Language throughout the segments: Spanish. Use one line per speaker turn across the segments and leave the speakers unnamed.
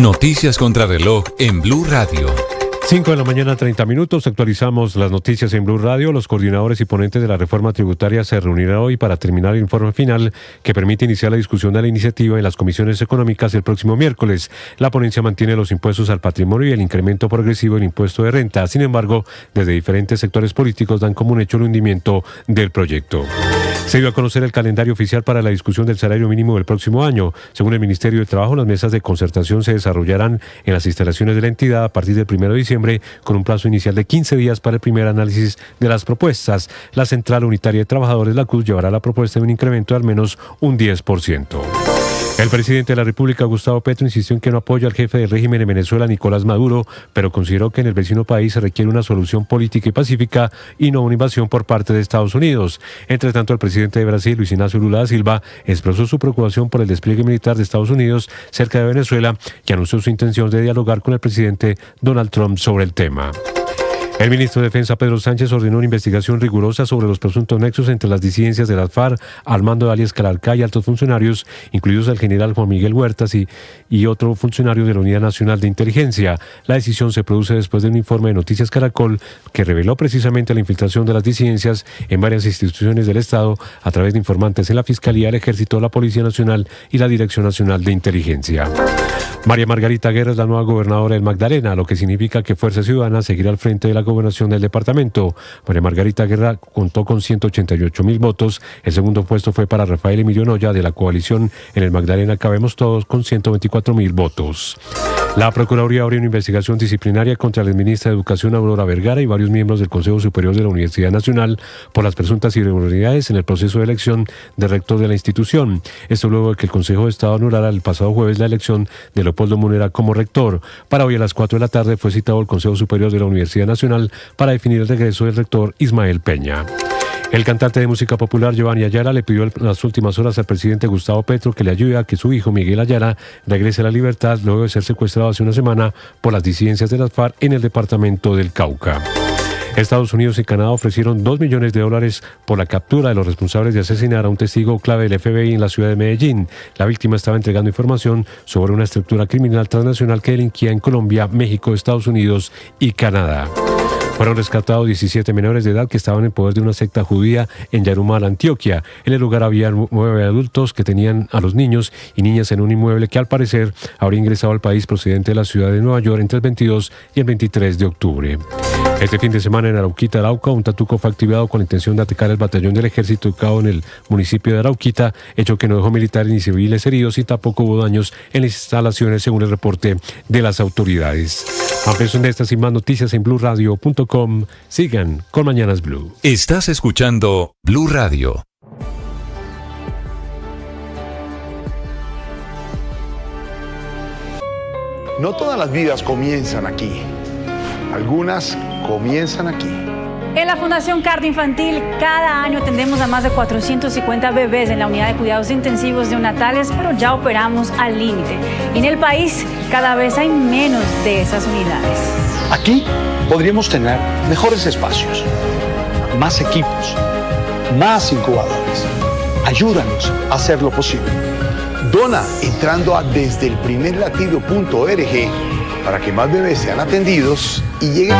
Noticias contra reloj en Blue Radio.
5 de la mañana, 30 minutos. Actualizamos las noticias en Blue Radio. Los coordinadores y ponentes de la reforma tributaria se reunirán hoy para terminar el informe final que permite iniciar la discusión de la iniciativa en las comisiones económicas el próximo miércoles. La ponencia mantiene los impuestos al patrimonio y el incremento progresivo del impuesto de renta. Sin embargo, desde diferentes sectores políticos dan como un hecho el hundimiento del proyecto. Se dio a conocer el calendario oficial para la discusión del salario mínimo del próximo año. Según el Ministerio de Trabajo, las mesas de concertación se desarrollarán en las instalaciones de la entidad a partir del 1 de diciembre, con un plazo inicial de 15 días para el primer análisis de las propuestas. La Central Unitaria de Trabajadores, la CUT, llevará la propuesta de un incremento de al menos un 10%. El presidente de la República, Gustavo Petro, insistió en que no apoya al jefe del régimen en Venezuela, Nicolás Maduro, pero consideró que en el vecino país se requiere una solución política y pacífica y no una invasión por parte de Estados Unidos. Entre tanto, el presidente de Brasil, Luis Ignacio Lula da Silva, expresó su preocupación por el despliegue militar de Estados Unidos cerca de Venezuela y anunció su intención de dialogar con el presidente Donald Trump sobre el tema. El ministro de Defensa, Pedro Sánchez, ordenó una investigación rigurosa sobre los presuntos nexos entre las disidencias de las FARC, al mando de alias Calarcá y altos funcionarios, incluidos el general Juan Miguel Huertas y otro funcionario de la Unidad Nacional de Inteligencia. La decisión se produce después de un informe de Noticias Caracol que reveló precisamente la infiltración de las disidencias en varias instituciones del Estado a través de informantes en la Fiscalía, el Ejército, la Policía Nacional y la Dirección Nacional de Inteligencia. María Margarita Guerra es la nueva gobernadora del Magdalena, lo que significa que Fuerza Ciudadana seguirá al frente de la gobernación del departamento. María Margarita Guerra contó con 188.000 votos. El segundo puesto fue para Rafael Emilio Noya de la coalición En el Magdalena Cabemos Todos con 124.000 votos. La Procuraduría abrió una investigación disciplinaria contra la exministra de Educación Aurora Vergara y varios miembros del Consejo Superior de la Universidad Nacional por las presuntas irregularidades en el proceso de elección de rector de la institución. Esto luego de que el Consejo de Estado anulara el pasado jueves la elección de Leopoldo Munera como rector. Para hoy a las 4 de la tarde fue citado el Consejo Superior de la Universidad Nacional para definir el regreso del rector Ismael Peña. El cantante de música popular Giovanni Ayala le pidió en las últimas horas al presidente Gustavo Petro que le ayude a que su hijo Miguel Ayala regrese a la libertad luego de ser secuestrado hace una semana por las disidencias de las FARC en el departamento del Cauca. Estados Unidos y Canadá ofrecieron $2 millones por la captura de los responsables de asesinar a un testigo clave del FBI en la ciudad de Medellín. La víctima estaba entregando información sobre una estructura criminal transnacional que delinquía en Colombia, México, Estados Unidos y Canadá. Fueron rescatados 17 menores de edad que estaban en poder de una secta judía en Yarumal, Antioquia. En el lugar había 9 adultos que tenían a los niños y niñas en un inmueble que al parecer habría ingresado al país procedente de la ciudad de Nueva York entre el 22 y el 23 de octubre. Este fin de semana en Arauquita, Arauca, un tatuco fue activado con la intención de atacar el batallón del ejército ubicado en el municipio de Arauquita, hecho que no dejó militares ni civiles heridos y tampoco hubo daños en las instalaciones según el reporte de las autoridades. Ampliación de estas y más noticias en BlueRadio.com. Sigan con Mañanas Blue.
Estás escuchando Blue Radio.
No todas las vidas comienzan aquí. Algunas comienzan aquí.
En la Fundación Cardio Infantil, cada año atendemos a más de 450 bebés en la unidad de cuidados intensivos neonatales, pero ya operamos al límite. En el país, cada vez hay menos de esas unidades.
Aquí podríamos tener mejores espacios, más equipos, más incubadores. Ayúdanos a hacer lo posible.
Dona entrando a desdelprimerlatido.org para que más bebés sean atendidos y lleguen.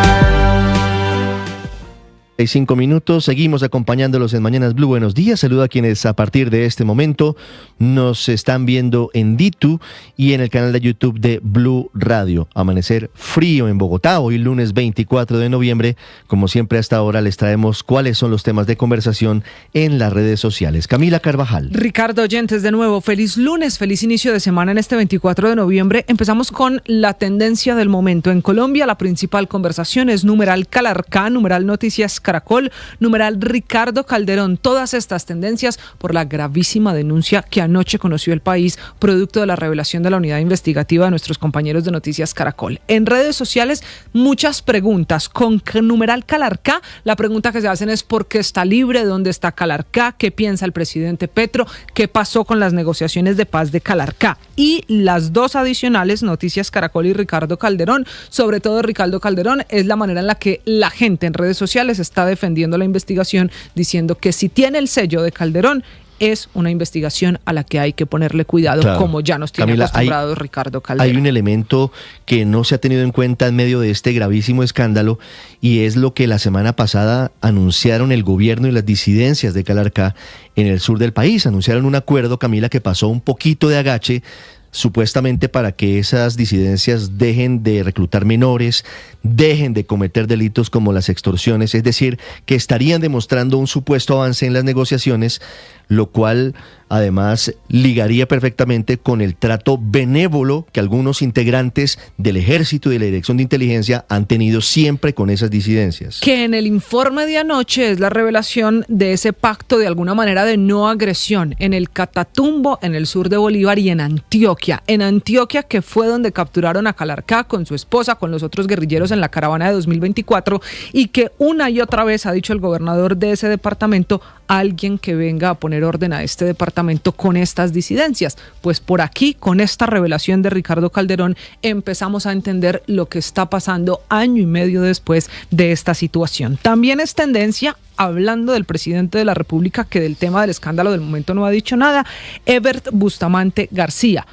5 minutos, seguimos acompañándolos en Mañanas Blue. Buenos días, saludo a quienes a partir de este momento nos están viendo en Ditu y en el canal de YouTube de Blue Radio. Amanecer frío en Bogotá, hoy lunes 24 de noviembre. Como siempre hasta ahora les traemos cuáles son los temas de conversación en las redes sociales. Camila Carvajal.
Ricardo Oyentes, de nuevo, feliz lunes, feliz inicio de semana en este 24 de noviembre. Empezamos con la tendencia del momento. En Colombia la principal conversación es numeral Calarcá, numeral Noticias Caracol, numeral Ricardo Calderón. Todas estas tendencias por la gravísima denuncia que anoche conoció el país, producto de la revelación de la unidad investigativa de nuestros compañeros de Noticias Caracol. En redes sociales, muchas preguntas. Con numeral Calarcá, la pregunta que se hacen es ¿por qué está libre? ¿Dónde está Calarcá? ¿Qué piensa el presidente Petro? ¿Qué pasó con las negociaciones de paz de Calarcá? Y las dos adicionales, Noticias Caracol y Ricardo Calderón, sobre todo Ricardo Calderón, es la manera en la que la gente en redes sociales está defendiendo la investigación, diciendo que si tiene el sello de Calderón, es una investigación a la que hay que ponerle cuidado, claro, como ya nos tiene acostumbrados Ricardo Calderón.
Hay un elemento que no se ha tenido en cuenta en medio de este gravísimo escándalo, y es lo que la semana pasada anunciaron el gobierno y las disidencias de Calarcá en el sur del país. Anunciaron un acuerdo, Camila, que pasó un poquito de agache, supuestamente para que esas disidencias dejen de reclutar menores, dejen de cometer delitos como las extorsiones, es decir, que estarían demostrando un supuesto avance en las negociaciones, lo cual además ligaría perfectamente con el trato benévolo que algunos integrantes del Ejército y de la Dirección de Inteligencia han tenido siempre con esas disidencias.
Que en el informe de anoche es la revelación de ese pacto de alguna manera de no agresión en el Catatumbo, en el sur de Bolívar y en Antioquia. En Antioquia, que fue donde capturaron a Calarcá con su esposa, con los otros guerrilleros en la caravana de 2024, y que una y otra vez ha dicho el gobernador de ese departamento: alguien que venga a poner orden a este departamento con estas disidencias. Pues por aquí, con esta revelación de Ricardo Calderón, empezamos a entender lo que está pasando año y medio después de esta situación. También es tendencia, hablando del presidente de la República, que del tema del escándalo del momento no ha dicho nada, Ebert Bustamante García.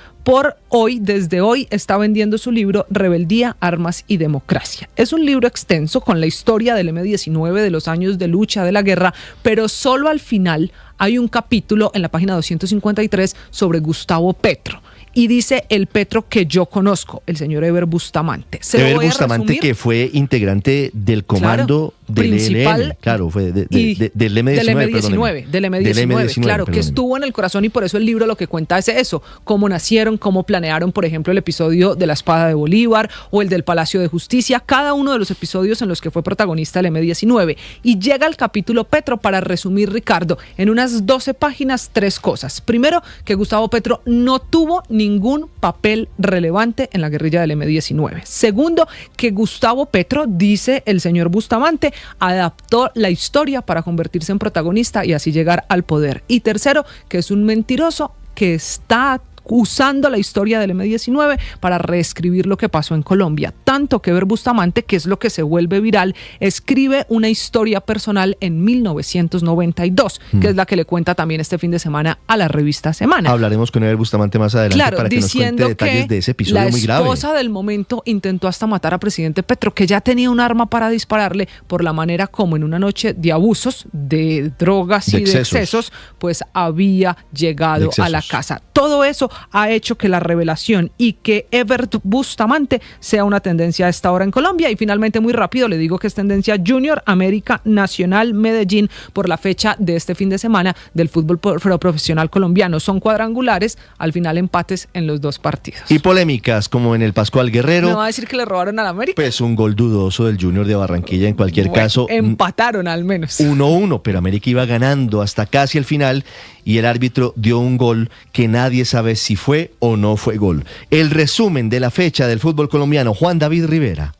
Desde hoy está vendiendo su libro Rebeldía, Armas y Democracia. Es un libro extenso con la historia del M-19, de los años de lucha de la guerra, pero solo al final hay un capítulo en la página 253 sobre Gustavo Petro. Y dice el Petro que yo conozco, el señor Ebert Bustamante.
Ebert Bustamante, que fue integrante del comando, claro, del ELN, claro, fue del M-19.
Del M-19, claro, que estuvo en el corazón, y por eso el libro lo que cuenta es eso: cómo nacieron, cómo planearon, por ejemplo, el episodio de la espada de Bolívar o el del Palacio de Justicia, cada uno de los episodios en los que fue protagonista el M-19. Y llega el capítulo Petro para resumir, Ricardo, en unas 12 páginas, 3 cosas. Primero, que Gustavo Petro no tuvo ningún papel relevante en la guerrilla del M-19. Segundo, que Gustavo Petro, dice el señor Bustamante, adaptó la historia para convertirse en protagonista y así llegar al poder. Y tercero, que es un mentiroso que está usando la historia del M-19 para reescribir lo que pasó en Colombia. Tanto que Ebert Bustamante, que es lo que se vuelve viral, escribe una historia personal en 1992, que es la que le cuenta también este fin de semana a la revista Semana.
Hablaremos con Ebert Bustamante más adelante, claro, para que nos cuente detalles de ese episodio muy grave.
La esposa del momento intentó hasta matar a presidente Petro, que ya tenía un arma para dispararle, por la manera como en una noche de abusos, de drogas y de excesos, pues había llegado a la casa. Todo eso ha hecho que la revelación y que Ebert Bustamante sea una tendencia a esta hora en Colombia. Y finalmente, muy rápido, le digo que es tendencia Junior, América, Nacional, Medellín, por la fecha de este fin de semana del fútbol profesional colombiano. Son cuadrangulares, al final empates en los 2 partidos.
Y polémicas, como en el Pascual Guerrero.
¿No va a decir que le robaron al América?
Pues un gol dudoso del Junior de Barranquilla, en cualquier caso.
Empataron al menos.
1-1, pero América iba ganando hasta casi el final, y el árbitro dio un gol que nadie sabe si fue o no fue gol. El resumen de la fecha del fútbol colombiano, Juan David Rivera.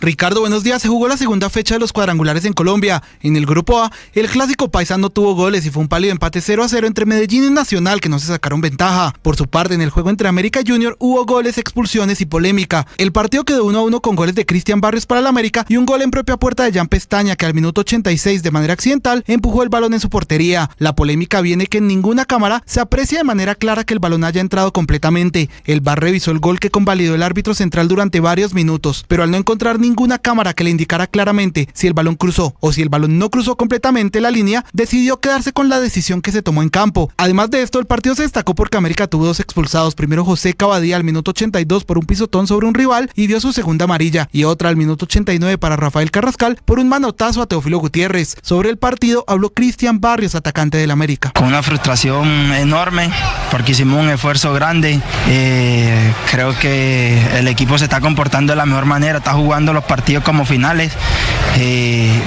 Ricardo, buenos días. Se jugó la segunda fecha de los cuadrangulares en Colombia. En el grupo A, el clásico paisa no tuvo goles y fue un pálido empate 0-0 entre Medellín y Nacional, que no se sacaron ventaja. Por su parte, en el juego entre América y Junior hubo goles, expulsiones y polémica. El partido quedó 1-1 con goles de Cristian Barrios para el América y un gol en propia puerta de Jan Pestaña, que al minuto 86 de manera accidental empujó el balón en su portería. La polémica viene que en ninguna cámara se aprecia de manera clara que el balón haya entrado completamente. El VAR revisó el gol que convalidó el árbitro central durante varios minutos, pero al no encontrar ninguna cámara que le indicara claramente si el balón cruzó o si el balón no cruzó completamente la línea, decidió quedarse con la decisión que se tomó en campo. Además de esto, el partido se destacó porque América tuvo 2 expulsados. Primero José Cavadía al minuto 82 por un pisotón sobre un rival y dio su segunda amarilla, y otra al minuto 89 para Rafael Carrascal por un manotazo a Teófilo Gutiérrez. Sobre el partido habló Cristian Barrios, atacante del América.
Con una frustración enorme porque hicimos un esfuerzo grande. Creo que el equipo se está comportando de la mejor manera, está jugando los partidos como finales.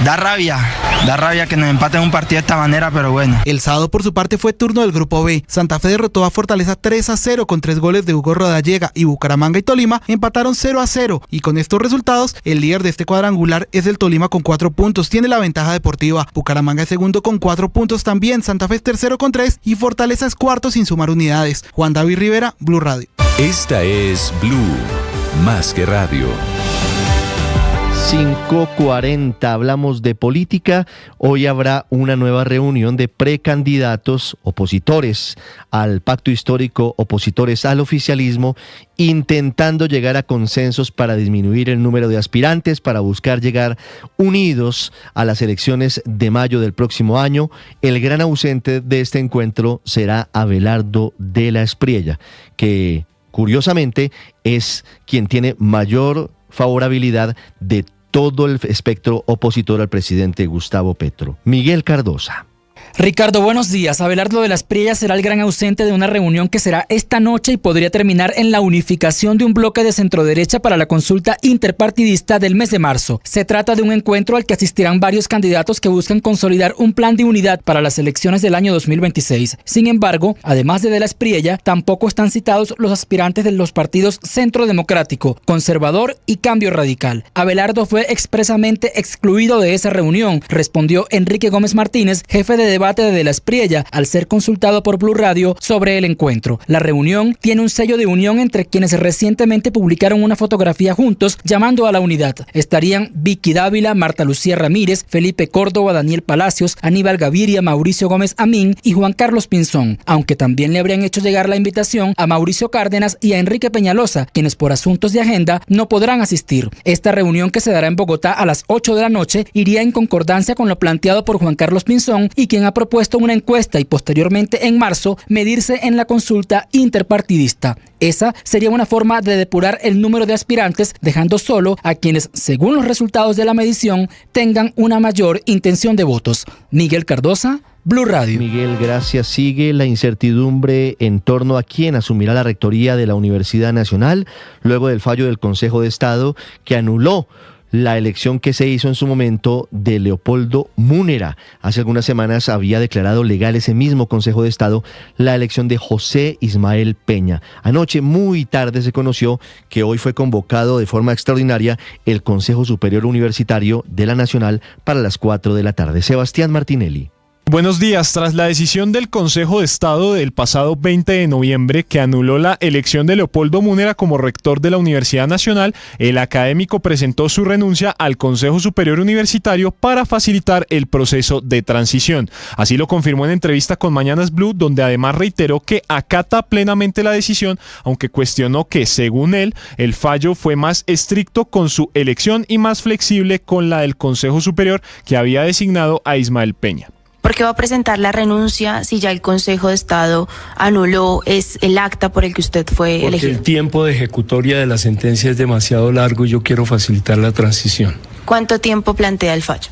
Da rabia que nos empaten un partido de esta manera, pero bueno.
El sábado, por su parte, fue turno del grupo B. Santa Fe derrotó a Fortaleza 3-0 con 3 goles de Hugo Rodallega, y Bucaramanga y Tolima empataron 0-0. Y con estos resultados, el líder de este cuadrangular es el Tolima con 4 puntos, tiene la ventaja deportiva. Bucaramanga es segundo con 4 puntos también, Santa Fe es tercero con 3 y Fortaleza es cuarto sin sumar unidades. Juan David Rivera, Blue Radio.
Esta es Blue, más que radio.
5:40, hablamos de política. Hoy habrá una nueva reunión de precandidatos opositores al pacto histórico, opositores al oficialismo, intentando llegar a consensos para disminuir el número de aspirantes, para buscar llegar unidos a las elecciones de mayo del próximo año. El gran ausente de este encuentro será Abelardo de la Espriella, que curiosamente es quien tiene mayor favorabilidad de todo el espectro opositor al presidente Gustavo Petro. Miguel Cardosa.
Ricardo, buenos días. Abelardo de la Espriella será el gran ausente de una reunión que será esta noche y podría terminar en la unificación de un bloque de centroderecha para la consulta interpartidista del mes de marzo. Se trata de un encuentro al que asistirán varios candidatos que buscan consolidar un plan de unidad para las elecciones del año 2026. Sin embargo, además de la Espriella, tampoco están citados los aspirantes de los partidos Centro Democrático, Conservador y Cambio Radical. Abelardo fue expresamente excluido de esa reunión, respondió Enrique Gómez Martínez, jefe de debate de la Espriella, al ser consultado por Blue Radio sobre el encuentro. La reunión tiene un sello de unión entre quienes recientemente publicaron una fotografía juntos llamando a la unidad. Estarían Vicky Dávila, Marta Lucía Ramírez, Felipe Córdoba, Daniel Palacios, Aníbal Gaviria, Mauricio Gómez Amín y Juan Carlos Pinzón, aunque también le habrían hecho llegar la invitación a Mauricio Cárdenas y a Enrique Peñalosa, quienes por asuntos de agenda no podrán asistir. Esta reunión, que se dará en Bogotá a las 8 de la noche, iría en concordancia con lo planteado por Juan Carlos Pinzón y quien ha propuesto una encuesta y posteriormente en marzo medirse en la consulta interpartidista. Esa sería una forma de depurar el número de aspirantes, dejando solo a quienes, según los resultados de la medición, tengan una mayor intención de votos. Miguel Cardosa, Blue Radio.
Miguel, gracias. Sigue la incertidumbre en torno a quién asumirá la rectoría de la Universidad Nacional luego del fallo del Consejo de Estado que anuló la elección que se hizo en su momento de Leopoldo Múnera. Hace algunas semanas había declarado legal ese mismo Consejo de Estado la elección de José Ismael Peña. Anoche, muy tarde, se conoció que hoy fue convocado de forma extraordinaria el Consejo Superior Universitario de la Nacional para las 4 de la tarde. Sebastián Martinelli.
Buenos días. Tras la decisión del Consejo de Estado del pasado 20 de noviembre que anuló la elección de Leopoldo Múnera como rector de la Universidad Nacional, el académico presentó su renuncia al Consejo Superior Universitario para facilitar el proceso de transición. Así lo confirmó en entrevista con Mañanas Blue, donde además reiteró que acata plenamente la decisión, aunque cuestionó que, según él, el fallo fue más estricto con su elección y más flexible con la del Consejo Superior que había designado a Ismael Peña.
¿Por qué va a presentar la renuncia si ya el Consejo de Estado anuló el acta por el que usted fue elegido?
Porque el tiempo de ejecutoria de la sentencia es demasiado largo y yo quiero facilitar la transición.
¿Cuánto tiempo plantea el fallo?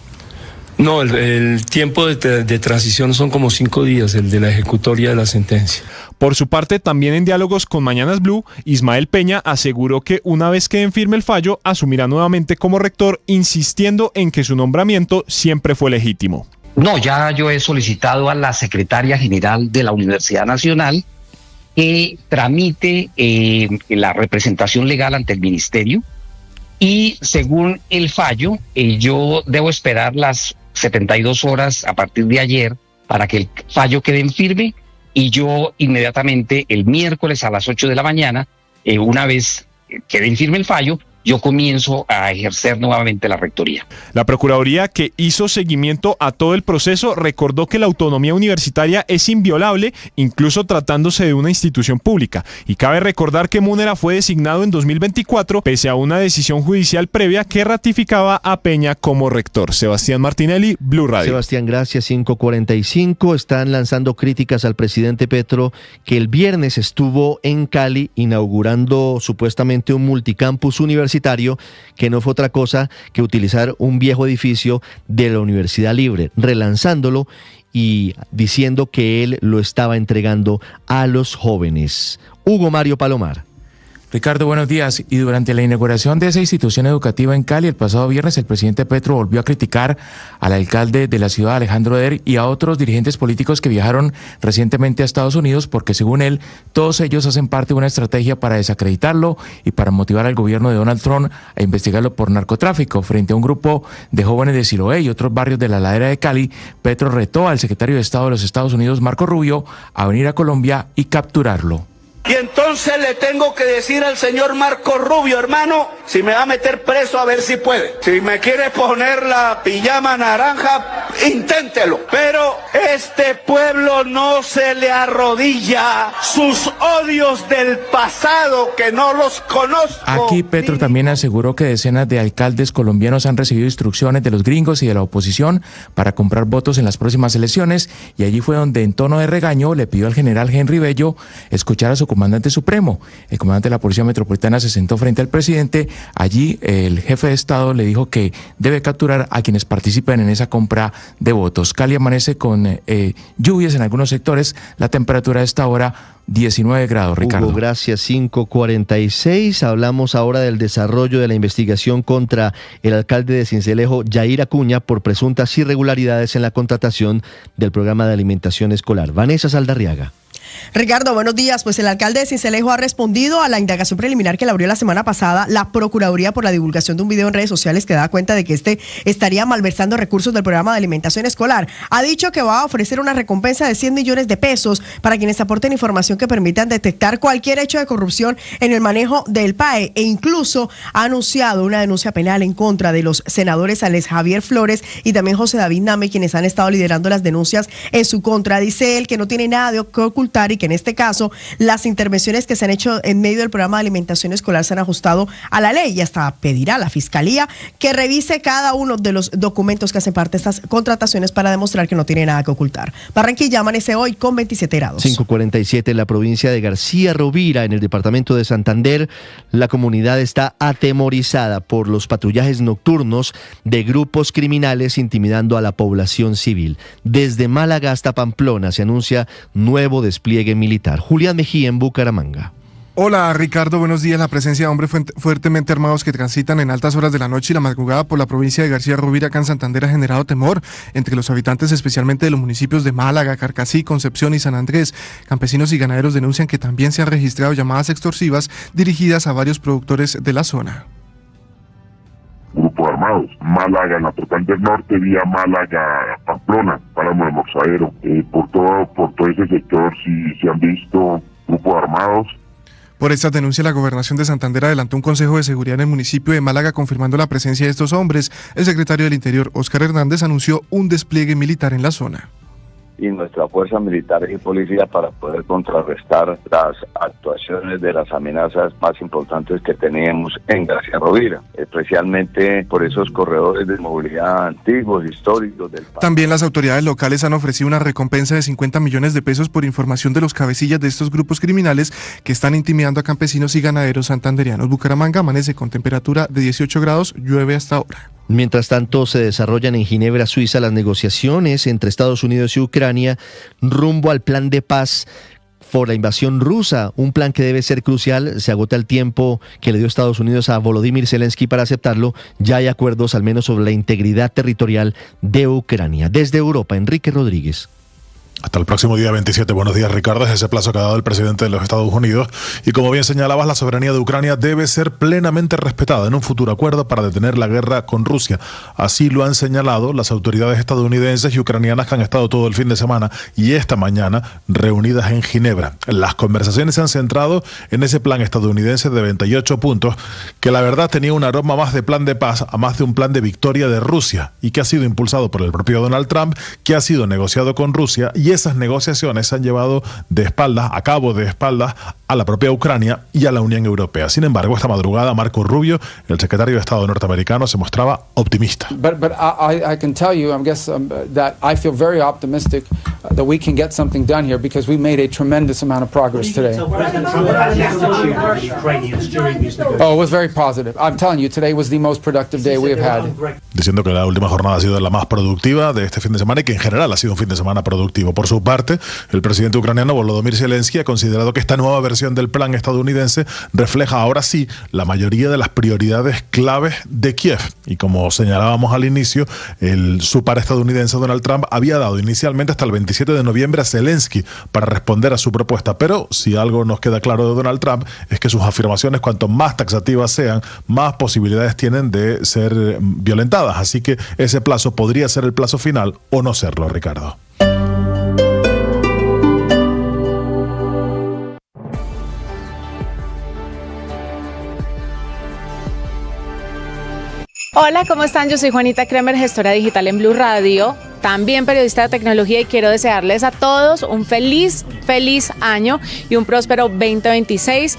No, el tiempo de transición son como 5 días, el de la ejecutoria de la sentencia.
Por su parte, también en diálogos con Mañanas Blue, Ismael Peña aseguró que una vez quede en firme el fallo, asumirá nuevamente como rector, insistiendo en que su nombramiento siempre fue legítimo.
No, ya yo he solicitado a la secretaria general de la Universidad Nacional que tramite la representación legal ante el ministerio y según el fallo, yo debo esperar las 72 horas a partir de ayer para que el fallo quede en firme y yo inmediatamente el miércoles a las 8 de la mañana, una vez quede en firme el fallo, yo comienzo a ejercer nuevamente la rectoría.
La Procuraduría, que hizo seguimiento a todo el proceso, recordó que la autonomía universitaria es inviolable, incluso tratándose de una institución pública. Y cabe recordar que Múnera fue designado en 2024, pese a una decisión judicial previa que ratificaba a Peña como rector. Sebastián Martinelli, Blue Radio.
Sebastián, gracias. 5:45. Están lanzando críticas al presidente Petro, que el viernes estuvo en Cali inaugurando supuestamente un multicampus universitario, que no fue otra cosa que utilizar un viejo edificio de la Universidad Libre, relanzándolo y diciendo que él lo estaba entregando a los jóvenes. Hugo Mario Palomar.
Ricardo, buenos días. Y durante la inauguración de esa institución educativa en Cali el pasado viernes, el presidente Petro volvió a criticar al alcalde de la ciudad, Alejandro Der, y a otros dirigentes políticos que viajaron recientemente a Estados Unidos porque, según él, todos ellos hacen parte de una estrategia para desacreditarlo y para motivar al gobierno de Donald Trump a investigarlo por narcotráfico. Frente a un grupo de jóvenes de Siloé y otros barrios de la ladera de Cali, Petro retó al secretario de Estado de los Estados Unidos, Marco Rubio, a venir a Colombia y capturarlo.
Y entonces le tengo que decir al señor Marco Rubio, hermano, si me va a meter preso, a ver si puede. Si me quiere poner la pijama naranja, inténtelo. Pero este pueblo no se le arrodilla. Sus odios del pasado, que no los conozco.
Aquí Petro también aseguró que decenas de alcaldes colombianos han recibido instrucciones de los gringos y de la oposición para comprar votos en las próximas elecciones, y allí fue donde en tono de regaño le pidió al general Henry Bello escuchar a su comandante supremo. El comandante de la Policía Metropolitana se sentó frente al presidente. Allí el jefe de Estado le dijo que debe capturar a quienes participen en esa compra de votos. Cali amanece con lluvias en algunos sectores. La temperatura a esta hora 19 grados, Ricardo.
Hugo, gracias. 5:46. Hablamos ahora del desarrollo de la investigación contra el alcalde de Sincelejo, Yair Acuña, por presuntas irregularidades en la contratación del programa de alimentación escolar. Vanessa Saldarriaga.
Ricardo, buenos días. Pues el alcalde de Sincelejo ha respondido a la indagación preliminar que le abrió la semana pasada la Procuraduría por la divulgación de un video en redes sociales que da cuenta de que estaría malversando recursos del programa de alimentación escolar. Ha dicho que va a ofrecer una recompensa de 100 millones de pesos para quienes aporten información que permitan detectar cualquier hecho de corrupción en el manejo del PAE, e incluso ha anunciado una denuncia penal en contra de los senadores Alex Javier Flores y también José David Name, quienes han estado liderando las denuncias en su contra. Dice él que no tiene nada que ocultar y que en este caso las intervenciones que se han hecho en medio del programa de alimentación escolar se han ajustado a la ley, y hasta pedirá a la Fiscalía que revise cada uno de los documentos que hacen parte de estas contrataciones para demostrar que no tiene nada que ocultar. Barranquilla amanece hoy con 27 grados.
5:47 en la provincia de García Rovira, en el departamento de Santander. La comunidad está atemorizada por los patrullajes nocturnos de grupos criminales intimidando a la población civil. Desde Málaga hasta Pamplona se anuncia nuevo despliegue militar. Julián Mejía en Bucaramanga.
Hola Ricardo, buenos días. La presencia de hombres fuertemente armados que transitan en altas horas de la noche y la madrugada por la provincia de García Rovira, acá en Santander, ha generado temor entre los habitantes, especialmente de los municipios de Málaga, Carcassí, Concepción y San Andrés. Campesinos y ganaderos denuncian que también se han registrado llamadas extorsivas dirigidas a varios productores de la zona.
Grupos armados, Málaga, en la Total del Norte, vía Málaga, Pamplona, Páramo de Morsadero, por todo ese sector sí se han visto grupos armados.
Por esta denuncia, la Gobernación de Santander adelantó un consejo de seguridad en el municipio de Málaga confirmando la presencia de estos hombres. El secretario del Interior, Óscar Hernández, anunció un despliegue militar en la zona.
Y nuestra fuerza militar y policía para poder contrarrestar las actuaciones de las amenazas más importantes que teníamos en García Rovira, especialmente por esos corredores de movilidad antiguos, históricos del país.
También las autoridades locales han ofrecido una recompensa de 50 millones de pesos por información de los cabecillas de estos grupos criminales que están intimidando a campesinos y ganaderos santanderianos. Bucaramanga amanece con temperatura de 18 grados, llueve hasta ahora.
Mientras tanto, se desarrollan en Ginebra, Suiza, las negociaciones entre Estados Unidos y Ucrania rumbo al plan de paz por la invasión rusa, un plan que debe ser crucial. Se agota el tiempo que le dio Estados Unidos a Volodymyr Zelensky para aceptarlo. Ya hay acuerdos al menos sobre la integridad territorial de Ucrania. Desde Europa, Enrique Rodríguez.
Hasta el próximo día 27. Buenos días, Ricardo. Es ese plazo que ha dado el presidente de los Estados Unidos. Y como bien señalabas, la soberanía de Ucrania debe ser plenamente respetada en un futuro acuerdo para detener la guerra con Rusia. Así lo han señalado las autoridades estadounidenses y ucranianas que han estado todo el fin de semana y esta mañana reunidas en Ginebra. Las conversaciones se han centrado en ese plan estadounidense de 28 puntos, que la verdad tenía un aroma más de plan de paz a más de un plan de victoria de Rusia, y que ha sido impulsado por el propio Donald Trump, que ha sido negociado con Rusia, y esas negociaciones se han llevado a cabo de espaldas a la propia Ucrania y a la Unión Europea. Sin embargo, esta madrugada Marco Rubio, el secretario de Estado norteamericano, se mostraba optimista.
But I can tell you, I guess that I feel very optimistic that we can get something done here because we made a tremendous amount of progress today. Oh, it was very positive. I'm telling you, today was the most productive day we have had.
Diciendo que la última jornada ha sido la más productiva de este fin de semana y que en general ha sido un fin de semana productivo. Por su parte, el presidente ucraniano Volodymyr Zelensky ha considerado que esta nueva versión del plan estadounidense refleja ahora sí la mayoría de las prioridades claves de Kiev. Y como señalábamos al inicio, su par estadounidense Donald Trump había dado inicialmente hasta el 27 de noviembre a Zelensky para responder a su propuesta. Pero si algo nos queda claro de Donald Trump es que sus afirmaciones, cuanto más taxativas sean, más posibilidades tienen de ser violentadas. Así que ese plazo podría ser el plazo final o no serlo, Ricardo.
Hola, ¿cómo están? Yo soy Juanita Kremer, gestora digital en Blue Radio, también periodista de tecnología, y quiero desearles a todos un feliz año y un próspero 2026.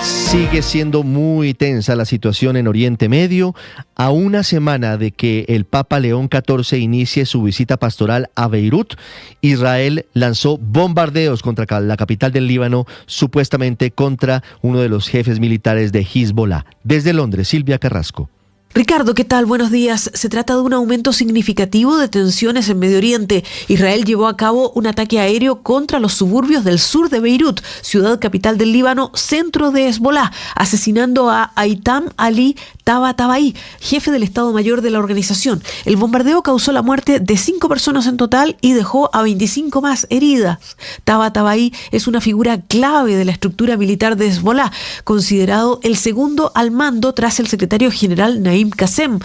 Sigue siendo muy tensa la situación en Oriente Medio. A una semana de que el Papa León XIV inicie su visita pastoral a Beirut, Israel lanzó bombardeos contra la capital del Líbano, supuestamente contra uno de los jefes militares de Hezbollah. Desde Londres, Silvia Carrasco.
Ricardo, ¿qué tal? Buenos días. Se trata de un aumento significativo de tensiones en Medio Oriente. Israel llevó a cabo un ataque aéreo contra los suburbios del sur de Beirut, ciudad capital del Líbano, centro de Hezbollah, asesinando a Aitam Ali Tabatabai, jefe del Estado Mayor de la organización. El bombardeo causó la muerte de 5 personas en total y dejó a 25 más heridas. Tabatabai es una figura clave de la estructura militar de Hezbollah, considerado el segundo al mando tras el secretario general Naim Qassem.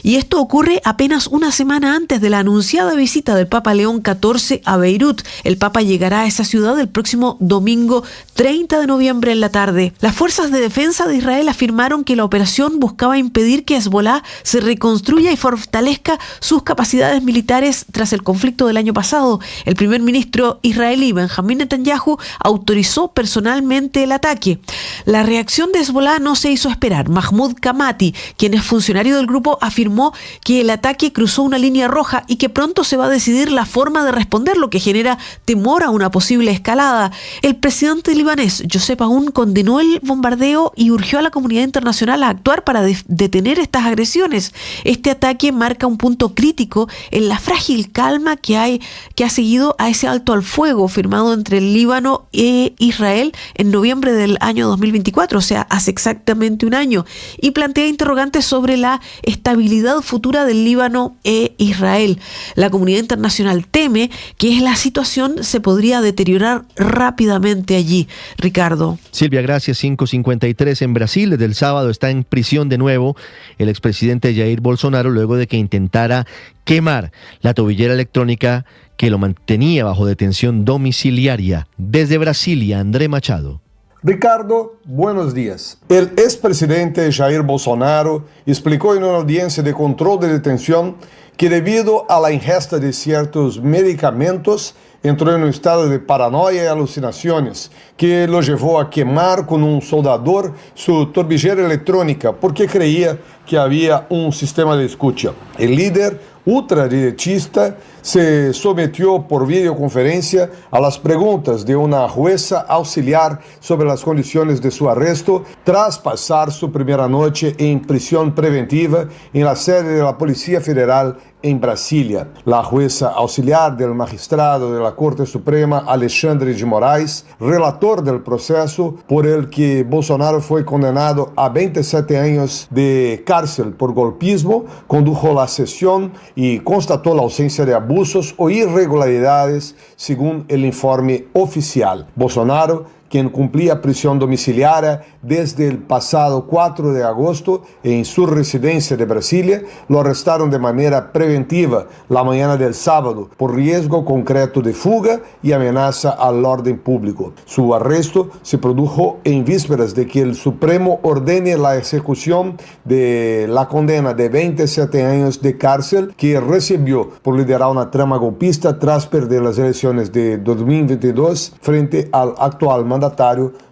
Y esto ocurre apenas una semana antes de la anunciada visita del Papa León XIV a Beirut. El Papa llegará a esa ciudad el próximo domingo 30 de noviembre en la tarde. Las fuerzas de defensa de Israel afirmaron que la operación buscaba impedir que Hezbollah se reconstruya y fortalezca sus capacidades militares tras el conflicto del año pasado. El primer ministro israelí Benjamín Netanyahu autorizó personalmente el ataque. La reacción de Hezbollah no se hizo esperar. Mahmoud Kamati, quien es funcionario del grupo, afirmó que el ataque cruzó una línea roja y que pronto se va a decidir la forma de responder, lo que genera temor a una posible escalada. El presidente libanés Joseph Aoun condenó el bombardeo y urgió a la comunidad internacional a actuar para detener estas agresiones. Este ataque marca un punto crítico en la frágil calma que ha seguido a ese alto al fuego firmado entre el Líbano e Israel en noviembre del año 2024, o sea, hace exactamente un año, y plantea interrogantes sobre la estabilidad futura del Líbano e Israel. La comunidad internacional teme que la situación se podría deteriorar rápidamente allí. Ricardo.
Silvia, gracias. 5:53 en Brasil. Desde el sábado está en prisión de nuevo el expresidente Jair Bolsonaro luego de que intentara quemar la tobillera electrónica que lo mantenía bajo detención domiciliaria. Desde Brasilia, André Machado.
Ricardo, buenos días. El expresidente Jair Bolsonaro explicó en una audiencia de control de detención que debido a la ingesta de ciertos medicamentos entró en un estado de paranoia y alucinaciones que lo llevó a quemar con un soldador su tobillera electrónica porque creía que había un sistema de escucha. El líder ultraderechista se sometió por videoconferencia a las preguntas de una jueza auxiliar sobre las condiciones de su arresto tras pasar su primera noche en prisión preventiva en la sede de la Policía Federal en Brasilia. La jueza auxiliar del magistrado de la Corte Suprema, Alexandre de Moraes, relator del proceso por el que Bolsonaro fue condenado a 27 años de cárcel por golpismo, condujo la sesión y constató la ausencia de abusos o irregularidades según el informe oficial. Bolsonaro, quien cumplía prisión domiciliaria desde el pasado 4 de agosto en su residencia de Brasilia, lo arrestaron de manera preventiva la mañana del sábado por riesgo concreto de fuga y amenaza al orden público. Su arresto se produjo en vísperas de que el Supremo ordene la ejecución de la condena de 27 años de cárcel que recibió por liderar una trama golpista tras perder las elecciones de 2022 frente al actual mandatario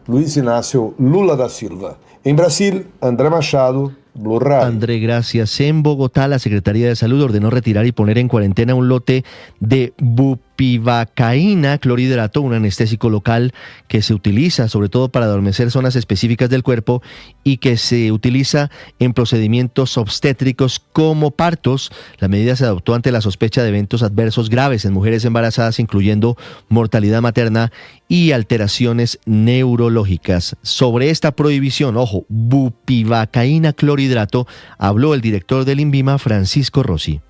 Luiz Inácio Lula da Silva. En Brasil, André Machado, Blue Radio.
André, gracias. En Bogotá, la Secretaría de Salud ordenó retirar y poner en cuarentena un lote de bupivacaína clorhidrato, un anestésico local que se utiliza sobre todo para adormecer zonas específicas del cuerpo y que se utiliza en procedimientos obstétricos como partos. La medida se adoptó ante la sospecha de eventos adversos graves en mujeres embarazadas, incluyendo mortalidad materna y alteraciones neurológicas. Sobre esta prohibición, ojo, bupivacaína clorhidrato, habló el director del INVIMA, Francisco Rossi.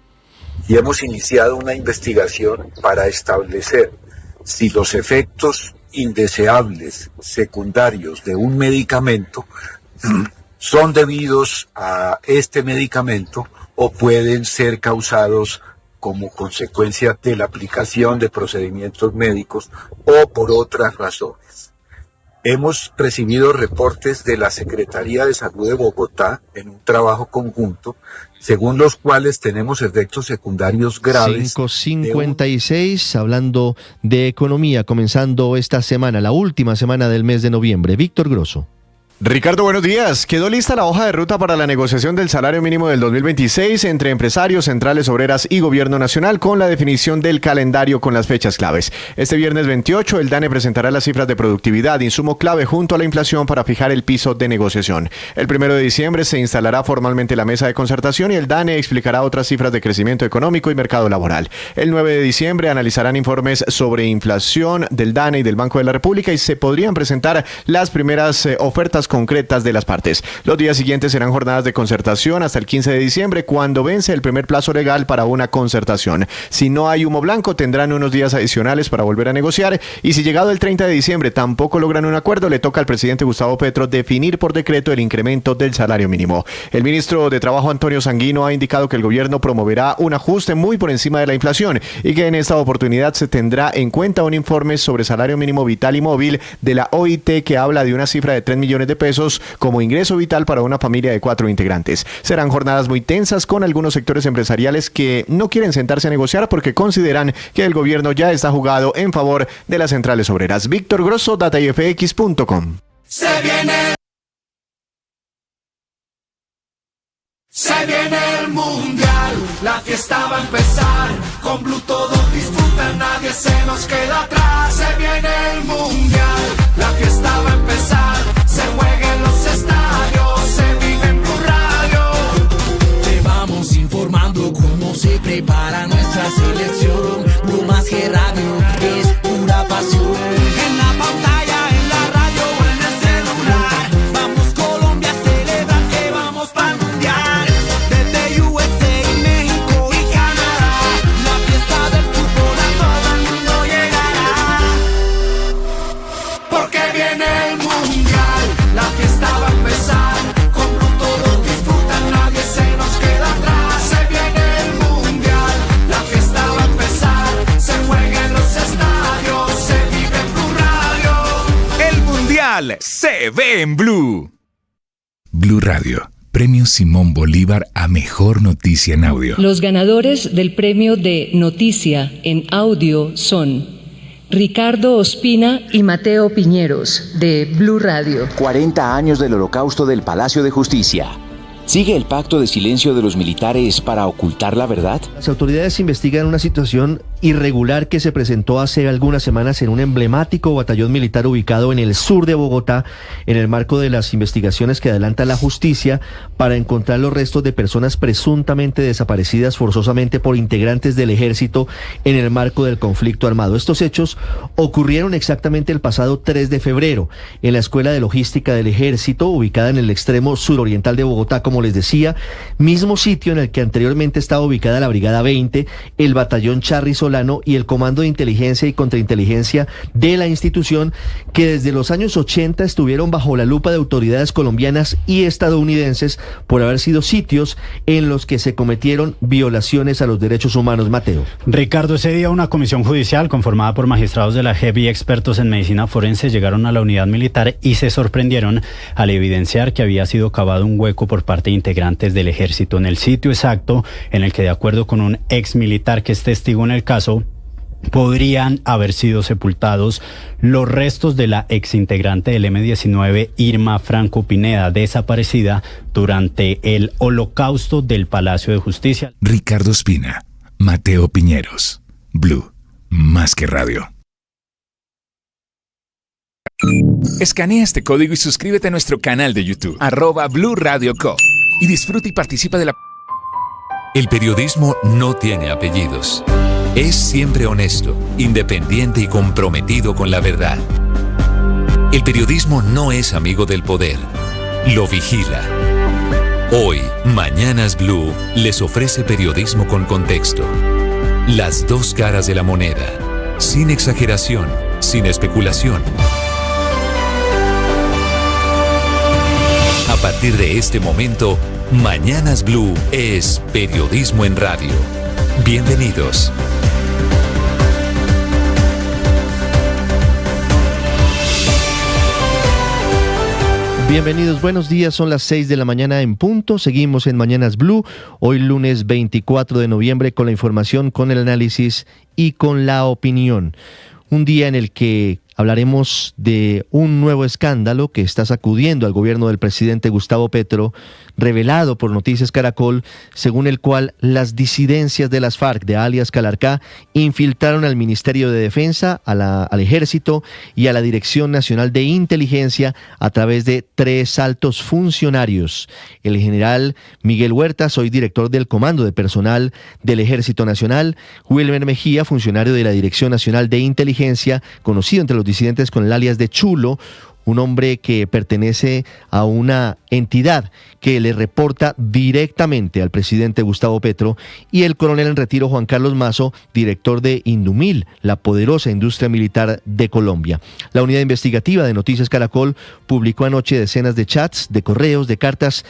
Y hemos iniciado una investigación para establecer si los efectos indeseables secundarios de un medicamento son debidos a este medicamento o pueden ser causados como consecuencia de la aplicación de procedimientos médicos o por otras razones. hemos recibido reportes de la Secretaría de Salud de Bogotá en un trabajo conjunto, según los cuales tenemos efectos secundarios graves.
5:56, hablando de economía, comenzando esta semana, la última semana del mes de noviembre. Víctor Grosso.
Ricardo, buenos días. Quedó lista la hoja de ruta para la negociación del salario mínimo del 2026 entre empresarios, centrales obreras y gobierno nacional, con la definición del calendario con las fechas claves. Este viernes 28, el DANE presentará las cifras de productividad, insumo clave junto a la inflación para fijar el piso de negociación. El 1 de diciembre se instalará formalmente la mesa de concertación y el DANE explicará otras cifras de crecimiento económico y mercado laboral. El 9 de diciembre analizarán informes sobre inflación del DANE y del Banco de la República y se podrían presentar las primeras ofertas concretas de las partes. Los días siguientes serán jornadas de concertación hasta el 15 de diciembre, cuando vence el primer plazo legal para una concertación. Si no hay humo blanco, tendrán unos días adicionales para volver a negociar, y si llegado el 30 de diciembre tampoco logran un acuerdo, le toca al presidente Gustavo Petro definir por decreto el incremento del salario mínimo. El ministro de Trabajo, Antonio Sanguino, ha indicado que el gobierno promoverá un ajuste muy por encima de la inflación y que en esta oportunidad se tendrá en cuenta un informe sobre salario mínimo vital y móvil de la OIT que habla de una cifra de 3 millones de pesos como ingreso vital para una familia de 4 integrantes. Serán jornadas muy tensas con algunos sectores empresariales que no quieren sentarse a negociar porque consideran que el gobierno ya está jugado en favor de las centrales obreras. Víctor Grosso, datayfx.com.
Se viene el mundial, la fiesta va a empezar. Con Blue todos disfrutan, nadie se nos queda atrás. Se viene el mundial, la fiesta va a empezar. Se juega en los estadios, se vive en Blue Radio. Te vamos informando cómo se prepara nuestra selección. Blue más que radio, es pura pasión. En la pantalla, en la radio o en el celular. Vamos Colombia a celebrar que vamos para el mundial. Desde USA, México y Canadá. La fiesta del fútbol a todo el mundo llegará. Porque viene el mundial, la fiesta va a empezar. Con Blue todos disfrutan, nadie se nos queda atrás. Se viene el mundial, la fiesta va a empezar. Se juega en los estadios, se vive en Blue Radio.
El Mundial se ve en Blue. Blue Radio. Premio Simón Bolívar a Mejor Noticia en Audio.
Los ganadores del premio de Noticia en Audio son Ricardo Ospina y Mateo Piñeros, de Blue Radio.
40 años del Holocausto del Palacio de Justicia. ¿Sigue el pacto de silencio de los militares para ocultar la verdad?
Las autoridades investigan una situación irregular que se presentó hace algunas semanas en un emblemático batallón militar ubicado en el sur de Bogotá, en el marco de las investigaciones que adelanta la justicia para encontrar los restos de personas presuntamente desaparecidas forzosamente por integrantes del ejército en el marco del conflicto armado. Estos hechos ocurrieron exactamente el pasado 3 de febrero en la Escuela de Logística del Ejército, ubicada en el extremo suroriental de Bogotá, como les decía, mismo sitio en el que anteriormente estaba ubicada la Brigada 20, el Batallón Charry Solano y el Comando de Inteligencia y Contrainteligencia de la institución, que desde los años 80 estuvieron bajo la lupa de autoridades colombianas y estadounidenses por haber sido sitios en los que se cometieron violaciones a los derechos humanos. Mateo.
Ricardo, ese día una comisión judicial conformada por magistrados de la JEP y expertos en medicina forense llegaron a la unidad militar y se sorprendieron al evidenciar que había sido cavado un hueco por parte de integrantes del ejército en el sitio exacto en el que, de acuerdo con un ex militar que es testigo en el caso, podrían haber sido sepultados los restos de la exintegrante del M-19 Irma Franco Pineda, desaparecida durante el Holocausto del Palacio de Justicia.
Ricardo Ospina, Mateo Piñeros, Blue, más que radio. Escanea este código y suscríbete a nuestro canal de YouTube, @Blue Radio Co. Y disfruta y participa de la... El periodismo no tiene apellidos. Es siempre honesto, independiente y comprometido con la verdad. El periodismo no es amigo del poder, lo vigila. Hoy, Mañanas Blue les ofrece periodismo con contexto. Las dos caras de la moneda, sin exageración, sin especulación. A partir de este momento, Mañanas Blue es periodismo en radio. Bienvenidos.
Bienvenidos, buenos días, son las 6 de la mañana en punto, seguimos en Mañanas Blue, hoy lunes 24 de noviembre con la información, con el análisis y con la opinión. Un día en el que hablaremos de un nuevo escándalo que está sacudiendo al gobierno del presidente Gustavo Petro, revelado por Noticias Caracol, según el cual las disidencias de las FARC de alias Calarcá infiltraron al Ministerio de Defensa, al Ejército y a la Dirección Nacional de Inteligencia a través de 3 altos funcionarios. El general Miguel Huertas, hoy director del Comando de Personal del Ejército Nacional; Wilmer Mejía, funcionario de la Dirección Nacional de Inteligencia, conocido entre los disidentes con el alias de Chulo, un hombre que pertenece a una entidad que le reporta directamente al presidente Gustavo Petro; y el coronel en retiro Juan Carlos Mazo, director de Indumil, la poderosa industria militar de Colombia. La unidad investigativa de Noticias Caracol publicó anoche decenas de chats, de correos, de cartas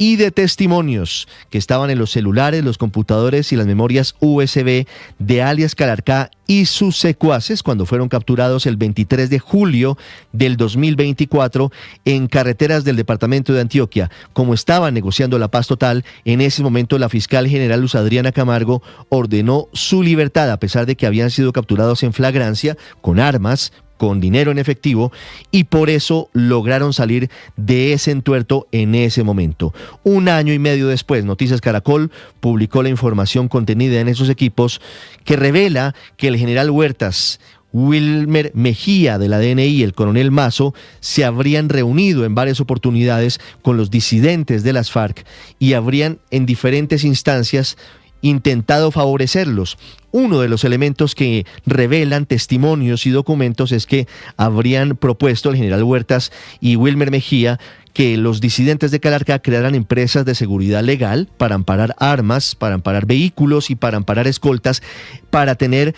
y de testimonios que estaban en los celulares, los computadores y las memorias USB de alias Calarcá y sus secuaces cuando fueron capturados el 23 de julio del 2024 en carreteras del departamento de Antioquia. Como estaban negociando la paz total, en ese momento la fiscal general Luz Adriana Camargo ordenó su libertad, a pesar de que habían sido capturados en flagrancia, con armas, con dinero en efectivo, y por eso lograron salir de ese entuerto en ese momento. 1 año y medio después, Noticias Caracol publicó la información contenida en esos equipos que revela que el general Huertas, Wilmer Mejía de la DNI y el coronel Mazo se habrían reunido en varias oportunidades con los disidentes de las FARC y habrían en diferentes instancias intentado favorecerlos. Uno de los elementos que revelan testimonios y documentos es que habrían propuesto el general Huertas y Wilmer Mejía que los disidentes de Calarcá crearan empresas de seguridad legal para amparar armas, para amparar vehículos y para amparar escoltas, para tener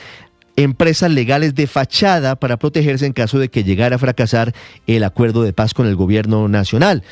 empresas legales de fachada para protegerse en caso de que llegara a fracasar el acuerdo de paz con el gobierno nacional.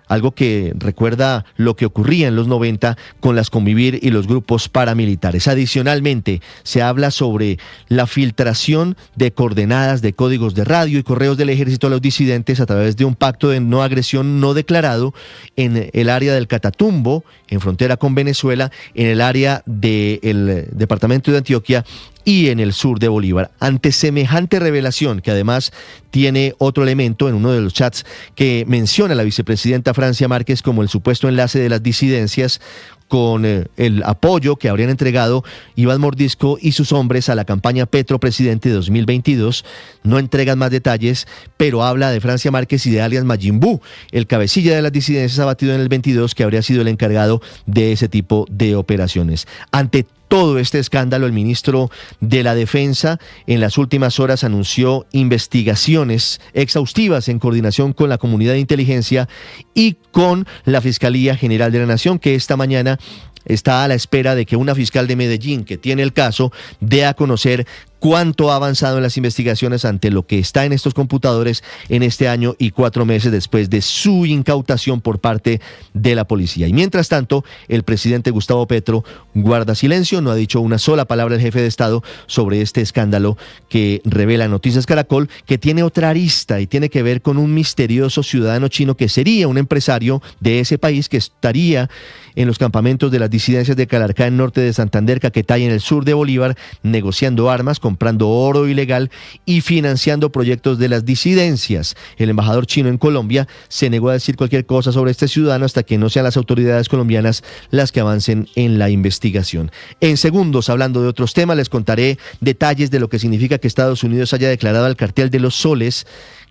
Algo que recuerda lo que ocurría en los 90 con las Convivir y los grupos paramilitares. Adicionalmente, se habla sobre la filtración de coordenadas de códigos de radio y correos del ejército a los disidentes a través de un pacto de no agresión no declarado en el área del Catatumbo, en frontera con Venezuela, en el área del departamento de Antioquia y en el sur de Bolívar. Ante semejante revelación, que además tiene otro elemento en uno de los chats que menciona a la vicepresidenta Francia Márquez como el supuesto enlace de las disidencias con el apoyo que habrían entregado Iván Mordisco y sus hombres a la campaña Petro Presidente de 2022. No entregan más detalles, pero habla de Francia Márquez y de alias Majimbu, el cabecilla de las disidencias abatido en el 22, que habría sido el encargado de ese tipo de operaciones. Ante todo este escándalo, el ministro de la Defensa en las últimas horas anunció investigaciones exhaustivas en coordinación con la comunidad de inteligencia y con la Fiscalía General de la Nación, que esta mañana está a la espera de que una fiscal de Medellín que tiene el caso dé a conocer cuánto ha avanzado en las investigaciones ante lo que está en estos computadores en este año y 4 meses después de su incautación por parte de la policía. Y mientras tanto, el presidente Gustavo Petro guarda silencio, no ha dicho una sola palabra el jefe de Estado sobre este escándalo que revela Noticias Caracol, que tiene otra arista y tiene que ver con un misterioso ciudadano chino que sería un empresario de ese país, que estaría en los campamentos de las disidencias de Calarcá en norte de Santander, Caquetá y en el sur de Bolívar, negociando armas, comprando oro ilegal y financiando proyectos de las disidencias. El embajador chino en Colombia se negó a decir cualquier cosa sobre este ciudadano hasta que no sean las autoridades colombianas las que avancen en la investigación. En segundos, hablando de otros temas, les contaré detalles de lo que significa que Estados Unidos haya declarado al Cartel de los Soles,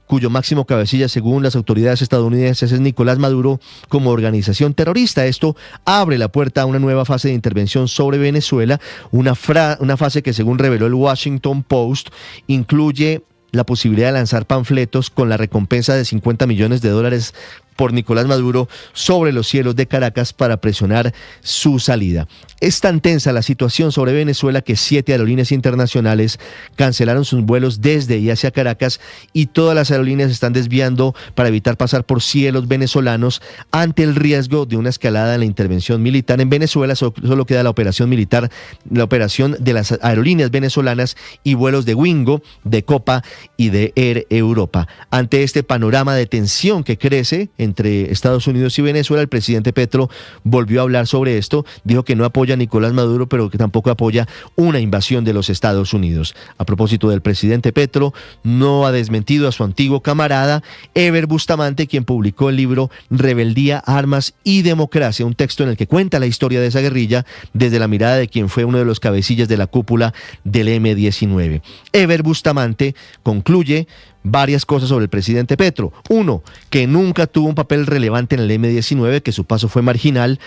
cuyo máximo cabecilla, según las autoridades estadounidenses, es Nicolás Maduro, como organización terrorista. Esto abre la puerta a una nueva fase de intervención sobre Venezuela, una fase que, según reveló el Washington Post, incluye la posibilidad de lanzar panfletos con la recompensa de $50 millones por Nicolás Maduro sobre los cielos de Caracas para presionar su salida. Es tan tensa la situación sobre Venezuela que 7 aerolíneas internacionales cancelaron sus vuelos desde y hacia Caracas, y todas las aerolíneas están desviando para evitar pasar por cielos venezolanos ante el riesgo de una escalada en la intervención militar en Venezuela. Solo queda la operación militar, la operación de las aerolíneas venezolanas y vuelos de Wingo, de Copa y de Air Europa. Ante este panorama de tensión que crece entre Estados Unidos y Venezuela, el presidente Petro volvió a hablar sobre esto, dijo que no apoya a Nicolás Maduro, pero que tampoco apoya una invasión de los Estados Unidos. A propósito del presidente Petro, no ha desmentido a su antiguo camarada Ever Bustamante, quien publicó el libro Rebeldía, Armas y Democracia, un texto en el que cuenta la historia de esa guerrilla desde la mirada de quien fue uno de los cabecillas de la cúpula del M-19. Ever Bustamante concluye varias cosas sobre el presidente Petro. Uno, que nunca tuvo un papel relevante en el M-19, que su paso fue marginal.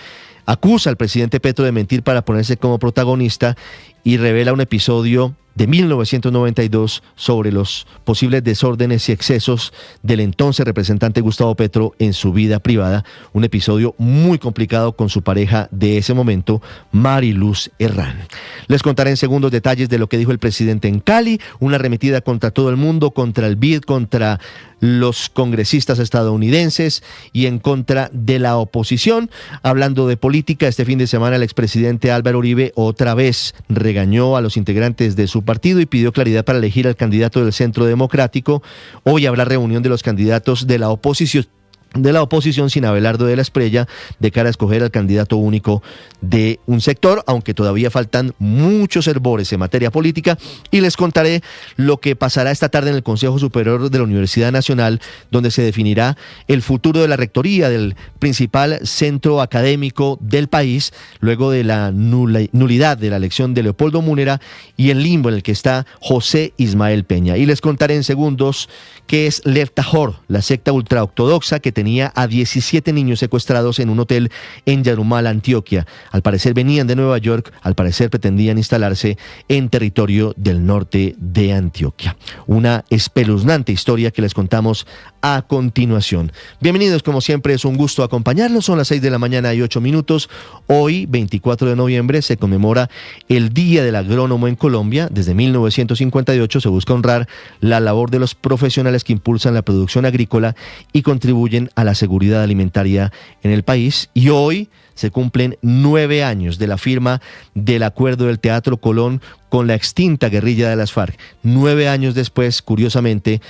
Acusa al presidente Petro de mentir para ponerse como protagonista y revela un episodio de 1992 sobre los posibles desórdenes y excesos del entonces representante Gustavo Petro en su vida privada, un episodio muy complicado con su pareja de ese momento, Mariluz Herrán. Les contaré en segundos detalles de lo que dijo el presidente en Cali, una arremetida contra todo el mundo, contra el BID, contra los congresistas estadounidenses y en contra de la oposición. Hablando de política, este fin de semana el expresidente Álvaro Uribe otra vez regañó a los integrantes de su partido y pidió claridad para elegir al candidato del Centro Democrático. Hoy habrá reunión de los candidatos de la oposición sin Abelardo de la Espriella de cara a escoger al candidato único de un sector, aunque todavía faltan muchos hervores en materia política, y les contaré lo que pasará esta tarde en el Consejo Superior de la Universidad Nacional, donde se definirá el futuro de la rectoría del principal centro académico del país, luego de la nulidad de la elección de Leopoldo Múnera y el limbo en el que está José Ismael Peña. Y les contaré en segundos qué es Lev Tahor, la secta ultraortodoxa que tenía a 17 niños secuestrados en un hotel en Yarumal, Antioquia. Al parecer venían de Nueva York, al parecer pretendían instalarse en territorio del norte de Antioquia. Una espeluznante historia que les contamos a continuación. Bienvenidos, como siempre, es un gusto acompañarlos. Son las 6 de la mañana y 8 minutos. Hoy, 24 de noviembre, se conmemora el Día del Agrónomo en Colombia. Desde 1958 se busca honrar la labor de los profesionales que impulsan la producción agrícola y contribuyen a la seguridad alimentaria en el país. Y hoy se cumplen 9 años de la firma del acuerdo del Teatro Colón con la extinta guerrilla de las FARC. 9 años después, curiosamente,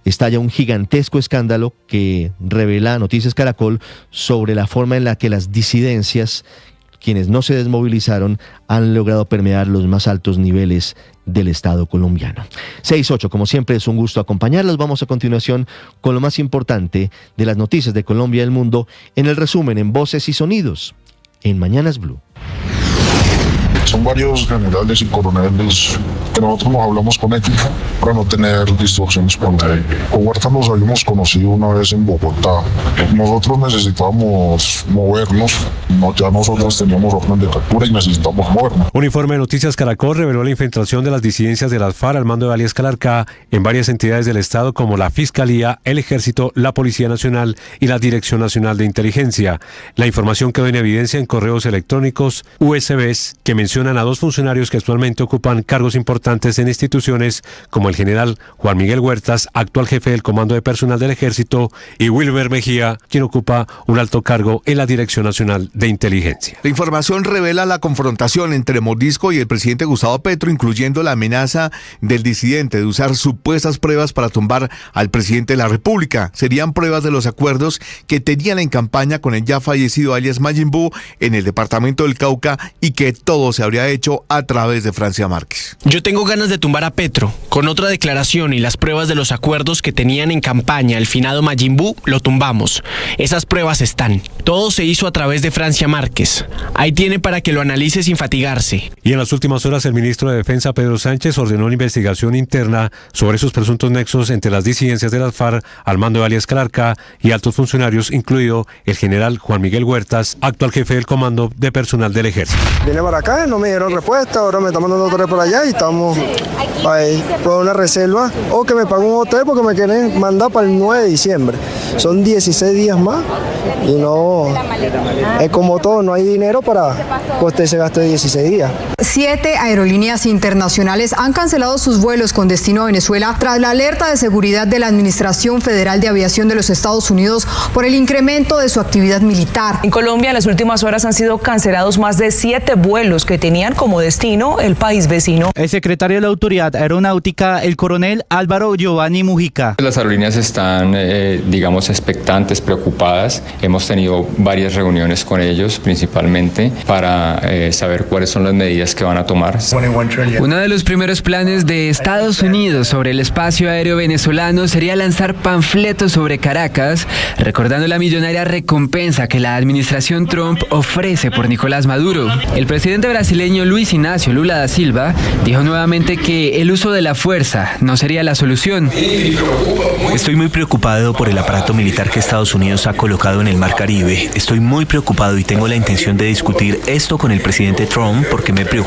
estalla un gigantesco escándalo que revela Noticias Caracol sobre la forma en la que las disidencias, quienes no se desmovilizaron, han logrado permear los más altos niveles del Estado colombiano. 6-8, como siempre es un gusto acompañarlos. Vamos a continuación con lo más importante de las noticias de Colombia y el mundo en el resumen en Voces y Sonidos en Mañanas Blue.
Son varios generales y coroneles que nosotros nos hablamos con ética para no tener distorsiones con la ley. Con Huerta nos habíamos conocido una vez en Bogotá. Nosotros necesitábamos movernos, ya nosotros teníamos orden de captura y necesitamos movernos.
Un informe de Noticias Caracol reveló la infiltración de las disidencias de las FARC al mando de alias Calarcá en varias entidades del Estado como la Fiscalía, el Ejército, la Policía Nacional y la Dirección Nacional de Inteligencia. La información quedó en evidencia en correos electrónicos USBs que mencionan a 2 funcionarios que actualmente ocupan cargos importantes en instituciones como el general Juan Miguel Huertas, actual jefe del Comando de Personal del Ejército, y Wilber Mejía, quien ocupa un alto cargo en la Dirección Nacional de Inteligencia.
La información revela la confrontación entre Mordisco y el presidente Gustavo Petro, incluyendo la amenaza del disidente de usar supuestas pruebas para tumbar al presidente de la República. Serían pruebas de los acuerdos que tenían en campaña con el ya fallecido alias Majin Buu en el departamento del Cauca y que todo se habría hecho a través de Francia Márquez.
Yo tengo ganas de tumbar a Petro. Con otra declaración y las pruebas de los acuerdos que tenían en campaña el finado Majin Buu, lo tumbamos. Esas pruebas están. Todo se hizo a través de Francia Márquez. Ahí tiene para que lo analice sin fatigarse.
Y en las últimas horas el ministro de Defensa, Pedro Sánchez, ordenó una investigación interna sobre esos presuntos nexos entre las disidencias de las FARC al mando de alias Calarcá y altos funcionarios, incluido el general Juan Miguel Huertas, actual jefe del Comando de Personal del Ejército.
Vine para acá, no me dieron respuesta, ahora me están mandando otra vez por allá y estamos ahí por una reserva o que me paguen un hotel porque me quieren mandar para el 9 de diciembre. Son 16 días más y no, es como todo, no hay dinero para que usted se gaste 16 días.
7 aerolíneas internacionales han cancelado sus vuelos con destino a Venezuela tras la alerta de seguridad de la Administración Federal de Aviación de los Estados Unidos por el incremento de su actividad militar.
En Colombia, en las últimas horas han sido cancelados más de 7 vuelos que tenían como destino el país vecino.
El secretario de la Autoridad Aeronáutica, el coronel Álvaro Giovanni Mujica.
Las aerolíneas están, digamos, expectantes, preocupadas. Hemos tenido varias reuniones con ellos, principalmente, para saber cuáles son las medidas que van a tomar.
Uno de los primeros planes de Estados Unidos sobre el espacio aéreo venezolano sería lanzar panfletos sobre Caracas, recordando la millonaria recompensa que la administración Trump ofrece por Nicolás Maduro. El presidente brasileño Luis Inácio Lula da Silva dijo nuevamente que el uso de la fuerza no sería la solución.
Estoy muy preocupado por el aparato militar que Estados Unidos ha colocado en el Mar Caribe. Estoy muy preocupado y tengo la intención de discutir esto con el presidente Trump porque me preocupa.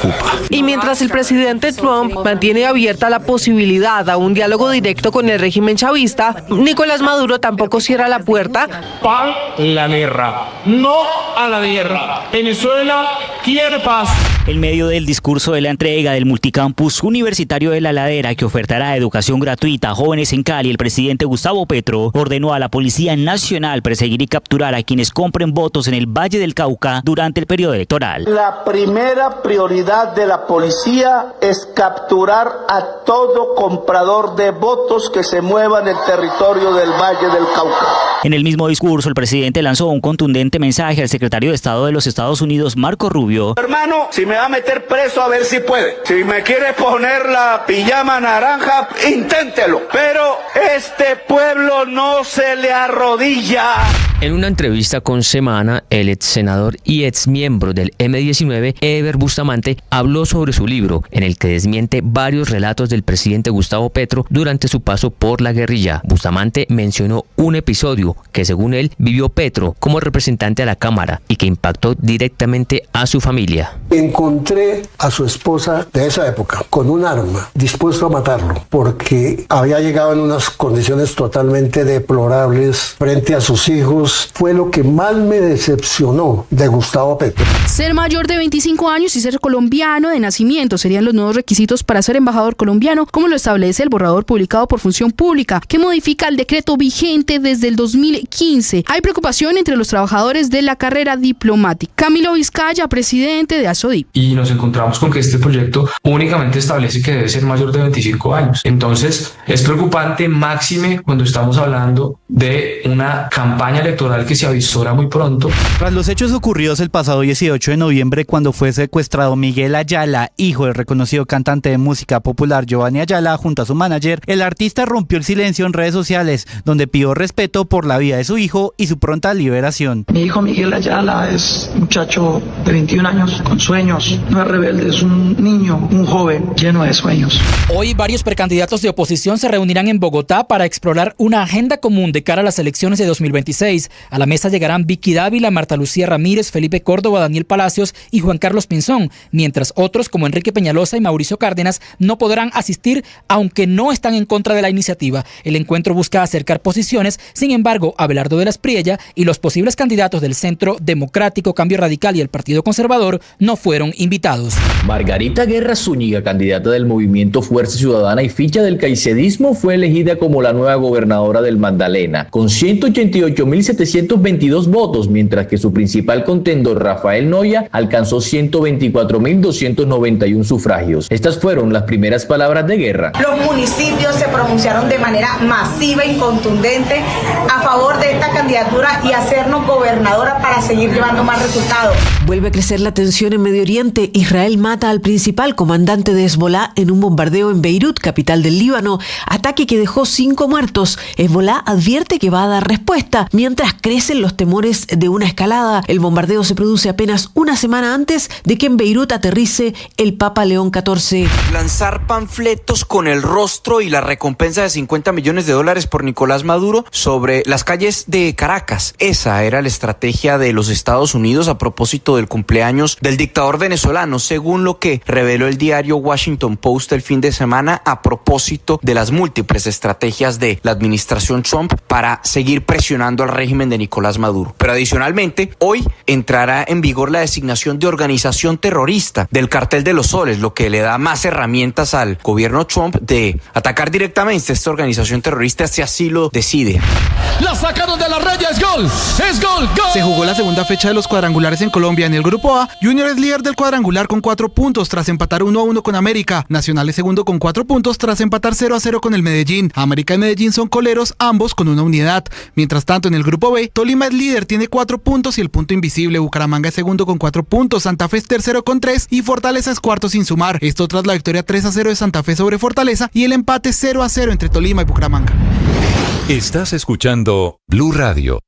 Y mientras el presidente Trump mantiene abierta la posibilidad a un diálogo directo con el régimen chavista, Nicolás Maduro tampoco cierra la puerta.
Paz, la guerra. No a la guerra. Venezuela quiere paz.
En medio del discurso de la entrega del multicampus universitario de La Ladera que ofertará educación gratuita a jóvenes en Cali, el presidente Gustavo Petro ordenó a la Policía Nacional perseguir y capturar a quienes compren votos en el Valle del Cauca durante el periodo electoral.
La primera prioridad de la policía es capturar a todo comprador de votos que se mueva en el territorio del Valle del Cauca.
En el mismo discurso, el presidente lanzó un contundente mensaje al secretario de Estado de los Estados Unidos, Marco Rubio.
Hermano, si me va a meter preso, a ver si puede. Si me quiere poner la pijama naranja, inténtelo. Pero este pueblo no se le arrodilla.
En una entrevista con Semana, el ex senador y ex miembro del M-19, Eber Bustamante, habló sobre su libro, en el que desmiente varios relatos del presidente Gustavo Petro durante su paso por la guerrilla. Bustamante mencionó un episodio que, según él, vivió Petro como representante a la Cámara y que impactó directamente a su familia.
Encontré a su esposa de esa época con un arma, dispuesto a matarlo, porque había llegado en unas condiciones totalmente deplorables frente a sus hijos. Fue lo que más me decepcionó de Gustavo Petro.
Ser mayor de 25 años y ser colombiano de nacimiento serían los nuevos requisitos para ser embajador colombiano, como lo establece el borrador publicado por Función Pública, que modifica el decreto vigente desde el 2015. Hay preocupación entre los trabajadores de la carrera diplomática. Camilo Vizcaya, presidente de ASODIP.
Y nos encontramos con que este proyecto únicamente establece que debe ser mayor de 25 años. Entonces, es preocupante, máxime cuando estamos hablando de una campaña electoral que se avisora muy pronto.
Tras los hechos ocurridos el pasado 18 de noviembre, cuando fue secuestrado Miguel Ayala, hijo del reconocido cantante de música popular Giovanni Ayala, junto a su manager, el artista rompió el silencio en redes sociales, donde pidió respeto por la vida de su hijo y su pronta liberación.
Mi hijo Miguel Ayala es un muchacho de 21 años con sueños, no es rebelde, es un niño, un joven lleno de sueños.
Hoy varios precandidatos de oposición se reunirán en Bogotá para explorar una agenda común de cara a las elecciones de 2026. A la mesa llegarán Vicky Dávila, Marta Lucía Ramírez, Felipe Córdoba, Daniel Palacios y Juan Carlos Pinzón, mientras otros como Enrique Peñalosa y Mauricio Cárdenas no podrán asistir, aunque no están en contra de la iniciativa. El encuentro busca acercar posiciones, sin embargo, Abelardo de la Espriella y los posibles candidatos del Centro Democrático, Cambio Radical y el Partido Conservador no fueron invitados.
Margarita Guerra Zúñiga, candidata del movimiento Fuerza Ciudadana y ficha del caicetismo, fue elegida como la nueva gobernadora del Magdalena, con 188.722 votos, mientras que su principal contendor, Rafael Noya, alcanzó 124.291 sufragios. Estas fueron las primeras palabras de Guerra.
Los municipios se pronunciaron de manera masiva y contundente a favor de esta candidatura y hacernos gobernadora para seguir llevando más resultados.
Vuelve a crecer la tensión en Medio Oriente. Israel mata al principal comandante de Hezbolá en un bombardeo en Beirut, capital del Líbano, ataque que dejó 5 muertos. Hezbolá advierte que va a dar respuesta, mientras crecen los temores de una escalada. El bombardeo se produce apenas una semana antes de que en Beirut aterrice el Papa León XIV.
Lanzar panfletos con el rostro y la recompensa de $50 millones por Nicolás Maduro sobre las calles de Caracas. Esa era la estrategia de los Estados Unidos a propósito del cumpleaños del dictador venezolano, según lo que reveló el diario Washington Post el fin de semana a propósito de las múltiples estrategias de la administración Trump para seguir presionando al régimen de Nicolás Maduro. Pero adicionalmente, hoy entrará en vigor la designación de organización terrorista del Cartel de los Soles, lo que le da más herramientas al gobierno Trump de atacar directamente a esta organización terrorista si así lo decide.
La sacaron de la raya, es gol, gol.
Se jugó la segunda fecha de los cuadrangulares en Colombia. En el grupo A, Junior es líder del cuadrangular con 4 puntos tras empatar 1-1 con América. Nacional es segundo con 4 puntos tras empatar 0-0 con el Medellín. América y Medellín son coleros, ambos con una unidad. Mientras tanto, en el grupo B, Tolima es líder, tiene 4 puntos y el punto invisible. Bucaramanga es segundo con 4 puntos, Santa Fe es tercero con 3 y Fortaleza es cuarto sin sumar. Esto tras la victoria 3-0 de Santa Fe sobre Fortaleza y el empate 0-0 entre Tolima y Bucaramanga.
Estás escuchando Blue Radio.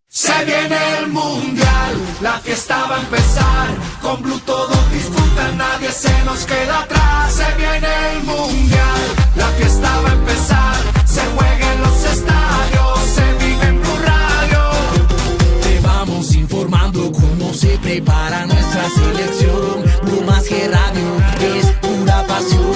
Se viene el mundial, la fiesta va a empezar. Con Blue todos disfrutan, nadie se nos queda atrás. Se viene el mundial, la fiesta va a empezar. Se juega en los estadios, se vive en Blue Radio. Te vamos informando cómo se prepara nuestra selección. Blue más que radio, es pura pasión.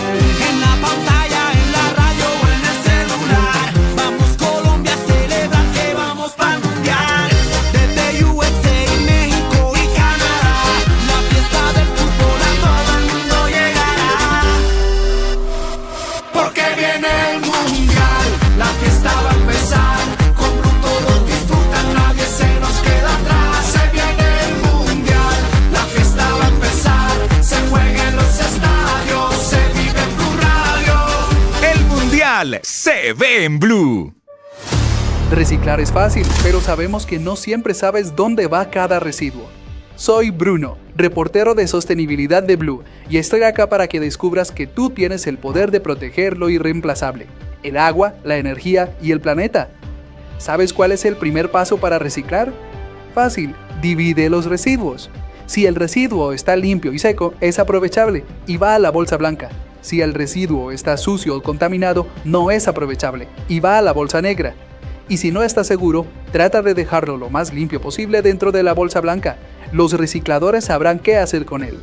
En la pantalla, en la radio o en el celular. Vamos Colombia a celebrar que vamos para el mundial. Desde USA, México y Canadá. La fiesta del fútbol a todo el mundo llegará. Porque viene el mundial, la fiesta va a empezar. Con Blue todos disfrutan, nadie se nos queda atrás. Se viene el mundial, la fiesta va a empezar. Se juega en los estadios, se vive en Blue Radio.
El Mundial se ve en Blue.
Reciclar es fácil, pero sabemos que no siempre sabes dónde va cada residuo. Soy Bruno, reportero de sostenibilidad de Blue, y estoy acá para que descubras que tú tienes el poder de proteger lo irreemplazable: el agua, la energía y el planeta. ¿Sabes cuál es el primer paso para reciclar? Fácil, divide los residuos. Si el residuo está limpio y seco, es aprovechable y va a la bolsa blanca. Si el residuo está sucio o contaminado, no es aprovechable y va a la bolsa negra. Y si no estás seguro, trata de dejarlo lo más limpio posible dentro de la bolsa blanca. Los recicladores sabrán qué hacer con él.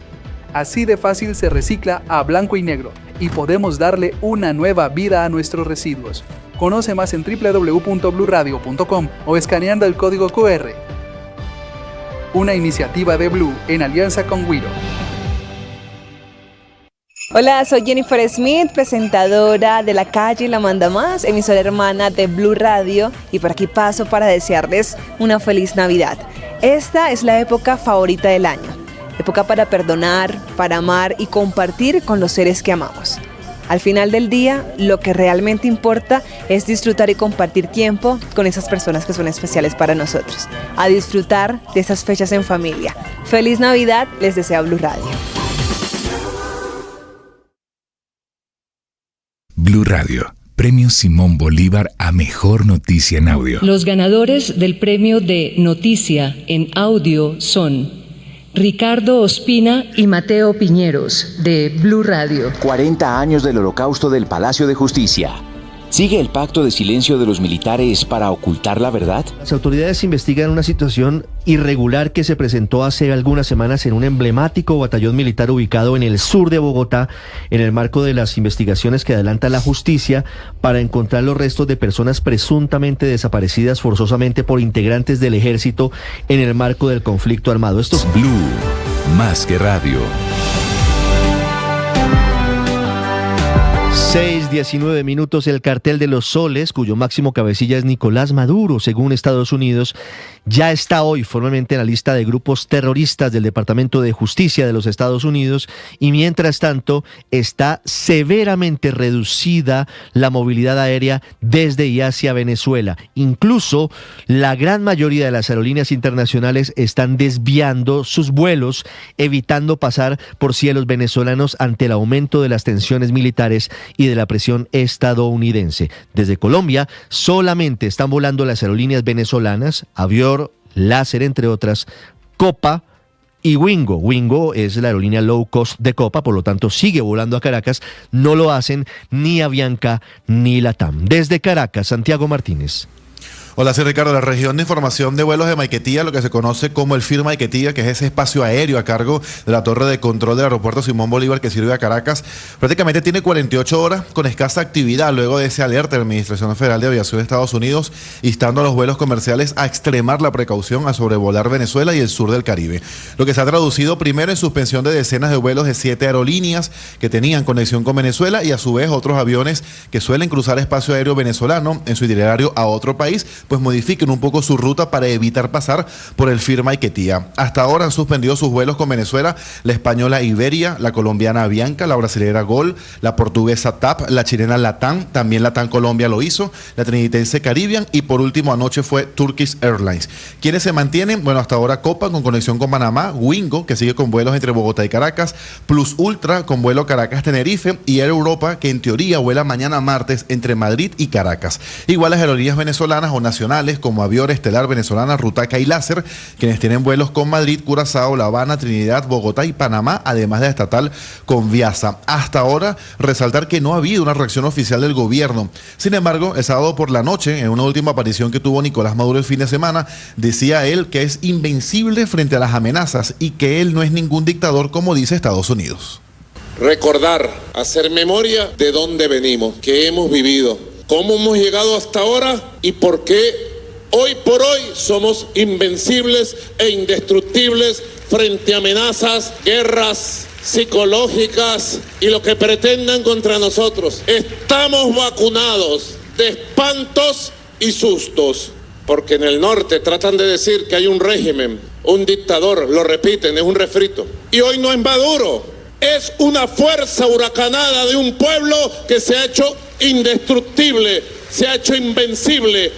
Así de fácil se recicla a blanco y negro y podemos darle una nueva vida a nuestros residuos. Conoce más en www.bluradio.com o escaneando el código QR. Una iniciativa de Blue en alianza con Wiro.
Hola, soy Jennifer Smith, presentadora de La Calle La Manda Más, emisora hermana de Blue Radio, y por aquí paso para desearles una feliz Navidad. Esta es la época favorita del año, época para perdonar, para amar y compartir con los seres que amamos. Al final del día, lo que realmente importa es disfrutar y compartir tiempo con esas personas que son especiales para nosotros. A disfrutar de esas fechas en familia. Feliz Navidad, les desea Blue Radio.
Blue Radio, Premio Simón Bolívar a Mejor Noticia en Audio.
Los ganadores del premio de Noticia en Audio son Ricardo Ospina y Mateo Piñeros, de Blue Radio.
40 años del Holocausto del Palacio de Justicia. ¿Sigue el pacto de silencio de los militares para ocultar la verdad?
Las autoridades investigan una situación irregular que se presentó hace algunas semanas en un emblemático batallón militar ubicado en el sur de Bogotá, en el marco de las investigaciones que adelanta la justicia para encontrar los restos de personas presuntamente desaparecidas forzosamente por integrantes del ejército en el marco del conflicto armado. Esto es
Blue, más que radio.
6:19 minutos. El Cartel de los Soles, cuyo máximo cabecilla es Nicolás Maduro, según Estados Unidos, ya está hoy formalmente en la lista de grupos terroristas del Departamento de Justicia de los Estados Unidos, y mientras tanto está severamente reducida la movilidad aérea desde y hacia Venezuela. Incluso la gran mayoría de las aerolíneas internacionales están desviando sus vuelos, evitando pasar por cielos venezolanos ante el aumento de las tensiones militares y de la presión estadounidense. Desde Colombia solamente están volando las aerolíneas venezolanas, Avior, Láser, entre otras, Copa y Wingo. Wingo es la aerolínea low cost de Copa, por lo tanto sigue volando a Caracas. No lo hacen ni Avianca ni Latam. Desde Caracas, Santiago Martínez.
Hola, soy Ricardo. La región de información de vuelos de Maiquetía, lo que se conoce como el FIR Maiquetía, que es ese espacio aéreo a cargo de la torre de control del aeropuerto Simón Bolívar que sirve a Caracas, prácticamente tiene 48 horas con escasa actividad luego de ese alerta de la Administración Federal de Aviación de Estados Unidos, instando a los vuelos comerciales a extremar la precaución a sobrevolar Venezuela y el sur del Caribe. Lo que se ha traducido primero en suspensión de decenas de vuelos de 7 aerolíneas que tenían conexión con Venezuela y a su vez otros aviones que suelen cruzar espacio aéreo venezolano en su itinerario a otro país, pues modifiquen un poco su ruta para evitar pasar por el FIR Maiquetía. Hasta ahora han suspendido sus vuelos con Venezuela la española Iberia, la colombiana Avianca, la brasilera Gol, la portuguesa TAP, la chilena LATAM, también LATAM Colombia lo hizo, la trinitense Caribbean y por último anoche fue Turkish Airlines. ¿Quiénes se mantienen? Bueno, hasta ahora Copa con conexión con Panamá, Wingo que sigue con vuelos entre Bogotá y Caracas, Plus Ultra con vuelo Caracas-Tenerife y Air Europa que en teoría vuela mañana martes entre Madrid y Caracas. Igual las aerolíneas venezolanas o nacionales como Avior, Estelar, Venezolana, Rutaca y Láser, quienes tienen vuelos con Madrid, Curazao, La Habana, Trinidad, Bogotá y Panamá, además de la estatal Conviasa. Hasta ahora, resaltar que no ha habido una reacción oficial del gobierno. Sin embargo, el sábado por la noche, en una última aparición que tuvo Nicolás Maduro el fin de semana, decía él que es invencible frente a las amenazas y que él no es ningún dictador como dice Estados Unidos.
Recordar, hacer memoria de dónde venimos, qué hemos vivido, cómo hemos llegado hasta ahora y por qué hoy por hoy somos invencibles e indestructibles frente a amenazas, guerras psicológicas y lo que pretendan contra nosotros. Estamos vacunados de espantos y sustos, porque en el norte tratan de decir que hay un régimen, un dictador, lo repiten, es un refrito. Y hoy no es Maduro, es una fuerza huracanada de un pueblo que se ha hecho indestructible, se ha hecho invencible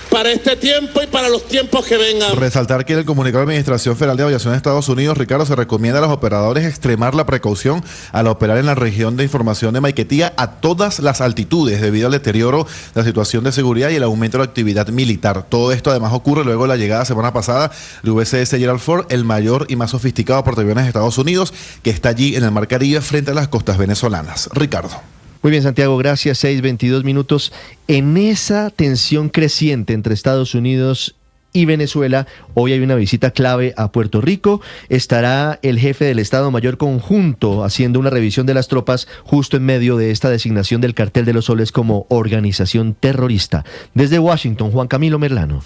para este tiempo y para los tiempos que vengan.
Resaltar que en el comunicado de la Administración Federal de Aviación de Estados Unidos, Ricardo, se recomienda a los operadores extremar la precaución al operar en la región de información de Maiquetía a todas las altitudes debido al deterioro de la situación de seguridad y el aumento de la actividad militar. Todo esto además ocurre luego de la llegada semana pasada del USS Gerald Ford, el mayor y más sofisticado portaaviones de Estados Unidos, que está allí en el Mar Caribe frente a las costas venezolanas. Ricardo.
Muy bien, Santiago, gracias. 6:22 minutos. En esa tensión creciente entre Estados Unidos y Venezuela, hoy hay una visita clave a Puerto Rico. Estará el jefe del Estado Mayor Conjunto haciendo una revisión de las tropas justo en medio de esta designación del Cartel de los Soles como organización terrorista. Desde Washington, Juan Camilo Merlano.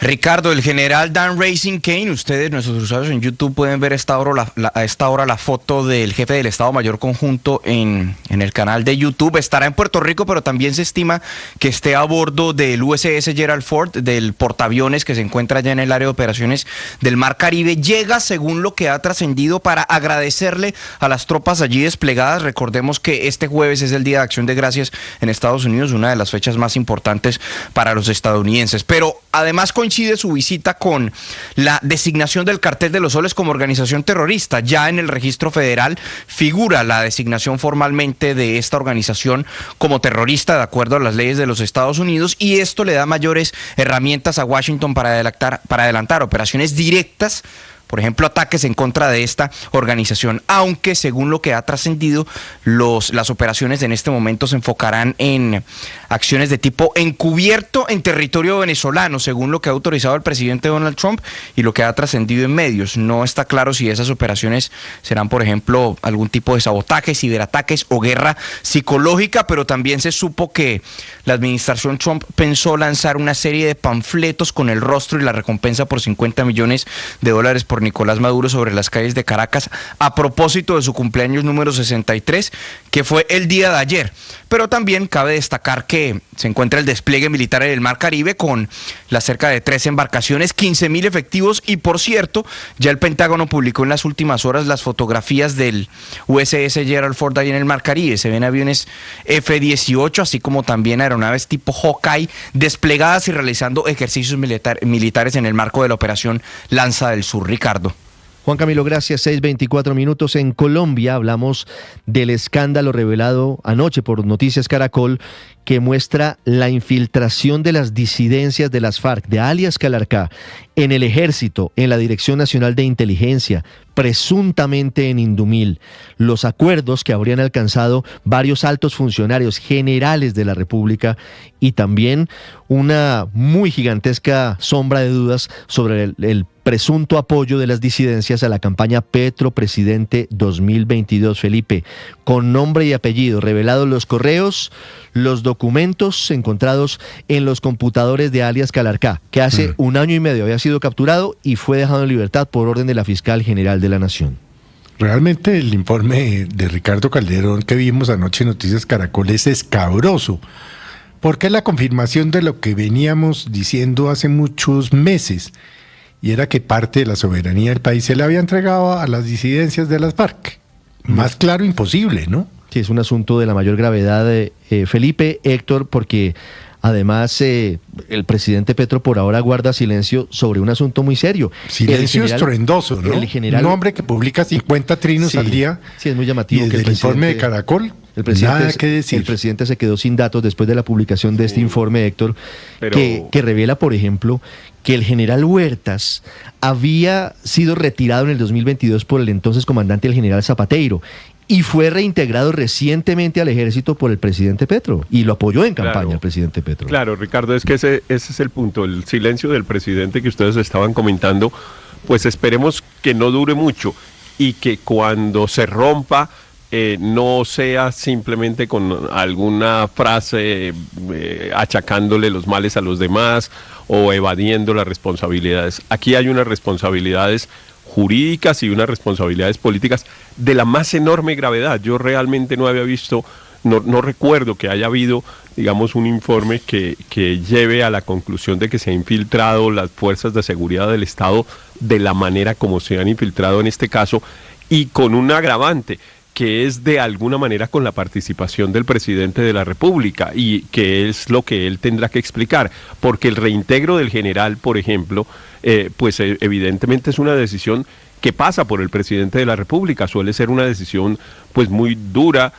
Ricardo, el general Dan Racing Kane, ustedes, nuestros usuarios en YouTube, pueden ver a esta hora la foto del jefe del Estado Mayor Conjunto en el canal de YouTube. Estará en Puerto Rico, pero también se estima que esté a bordo del USS Gerald Ford, del portaaviones que se encuentra ya en el área de operaciones del Mar Caribe. Llega, según lo que ha trascendido, para agradecerle a las tropas allí desplegadas. Recordemos que este jueves es el Día de Acción de Gracias en Estados Unidos, una de las fechas más importantes para los estadounidenses. Pero además coincide su visita con la designación del Cartel de los Soles como organización terrorista. Ya en el registro federal figura la designación formalmente de esta organización como terrorista de acuerdo a las leyes de los Estados Unidos, y esto le da mayores herramientas a Washington para adelantar operaciones directas, por ejemplo, ataques en contra de esta organización, aunque según lo que ha trascendido, las operaciones en este momento se enfocarán en acciones de tipo encubierto en territorio venezolano, según lo que ha autorizado el presidente Donald Trump y lo que ha trascendido en medios. No está claro si esas operaciones serán, por ejemplo, algún tipo de sabotaje, ciberataques o guerra psicológica, pero también se supo que la administración Trump pensó lanzar una serie de panfletos con el rostro y la recompensa por $50 millones por Nicolás Maduro sobre las calles de Caracas a propósito de su cumpleaños número 63, que fue el día de ayer. Pero también cabe destacar que se encuentra el despliegue militar en el Mar Caribe con las cerca de 3 embarcaciones, 15.000 efectivos y, por cierto, ya el Pentágono publicó en las últimas horas las fotografías del USS Gerald Ford ahí en el Mar Caribe. Se ven aviones F-18, así como también aeronaves tipo Hawkeye desplegadas y realizando ejercicios militares en el marco de la operación Lanza del Sur. Ricardo.
Juan Camilo, gracias. 6:24 minutos. En Colombia hablamos del escándalo revelado anoche por Noticias Caracol, que muestra la infiltración de las disidencias de las FARC, de alias Calarcá, en el Ejército, en la Dirección Nacional de Inteligencia, presuntamente en Indumil, los acuerdos que habrían alcanzado varios altos funcionarios generales de la República y también una muy gigantesca sombra de dudas sobre el presunto apoyo de las disidencias a la campaña Petro Presidente 2022, Felipe, con nombre y apellido, revelados los correos, los documentos encontrados en los computadores de alias Calarcá, que hace 1 año y medio había sido capturado y fue dejado en libertad por orden de la Fiscal General de la Nación.
Realmente el informe de Ricardo Calderón que vimos anoche en Noticias Caracol es escabroso, porque es la confirmación de lo que veníamos diciendo hace muchos meses, y era que parte de la soberanía del país se le había entregado a las disidencias de las FARC. Más claro, imposible, ¿no?
Sí, es un asunto de la mayor gravedad, Felipe, Héctor, porque además el presidente Petro por ahora guarda silencio sobre un asunto muy serio.
Silencio estruendoso, ¿no? Un hombre que publica 50 trinos al día.
Sí, es muy llamativo.
Y desde el informe de Caracol, nada que decir.
El presidente se quedó sin datos después de la publicación de este informe, Héctor, que revela, por ejemplo, que el general Huertas había sido retirado en el 2022 por el entonces comandante, el general Zapateiro, y fue reintegrado recientemente al ejército por el presidente Petro, y lo apoyó en campaña el presidente Petro.
Claro, Ricardo, es que ese es el punto, el silencio del presidente que ustedes estaban comentando, pues esperemos que no dure mucho y que cuando se rompa no sea simplemente con alguna frase achacándole los males a los demás o evadiendo las responsabilidades. Aquí hay unas responsabilidades jurídicas y unas responsabilidades políticas de la más enorme gravedad. Yo realmente no había visto, no recuerdo que haya habido, digamos, un informe que lleve a la conclusión de que se han infiltrado las fuerzas de seguridad del Estado de la manera como se han infiltrado en este caso, y con un agravante, que es de alguna manera con la participación del presidente de la República, y que es lo que él tendrá que explicar, porque el reintegro del general, por ejemplo, pues evidentemente es una decisión que pasa por el presidente de la República. Suele ser una decisión pues muy dura,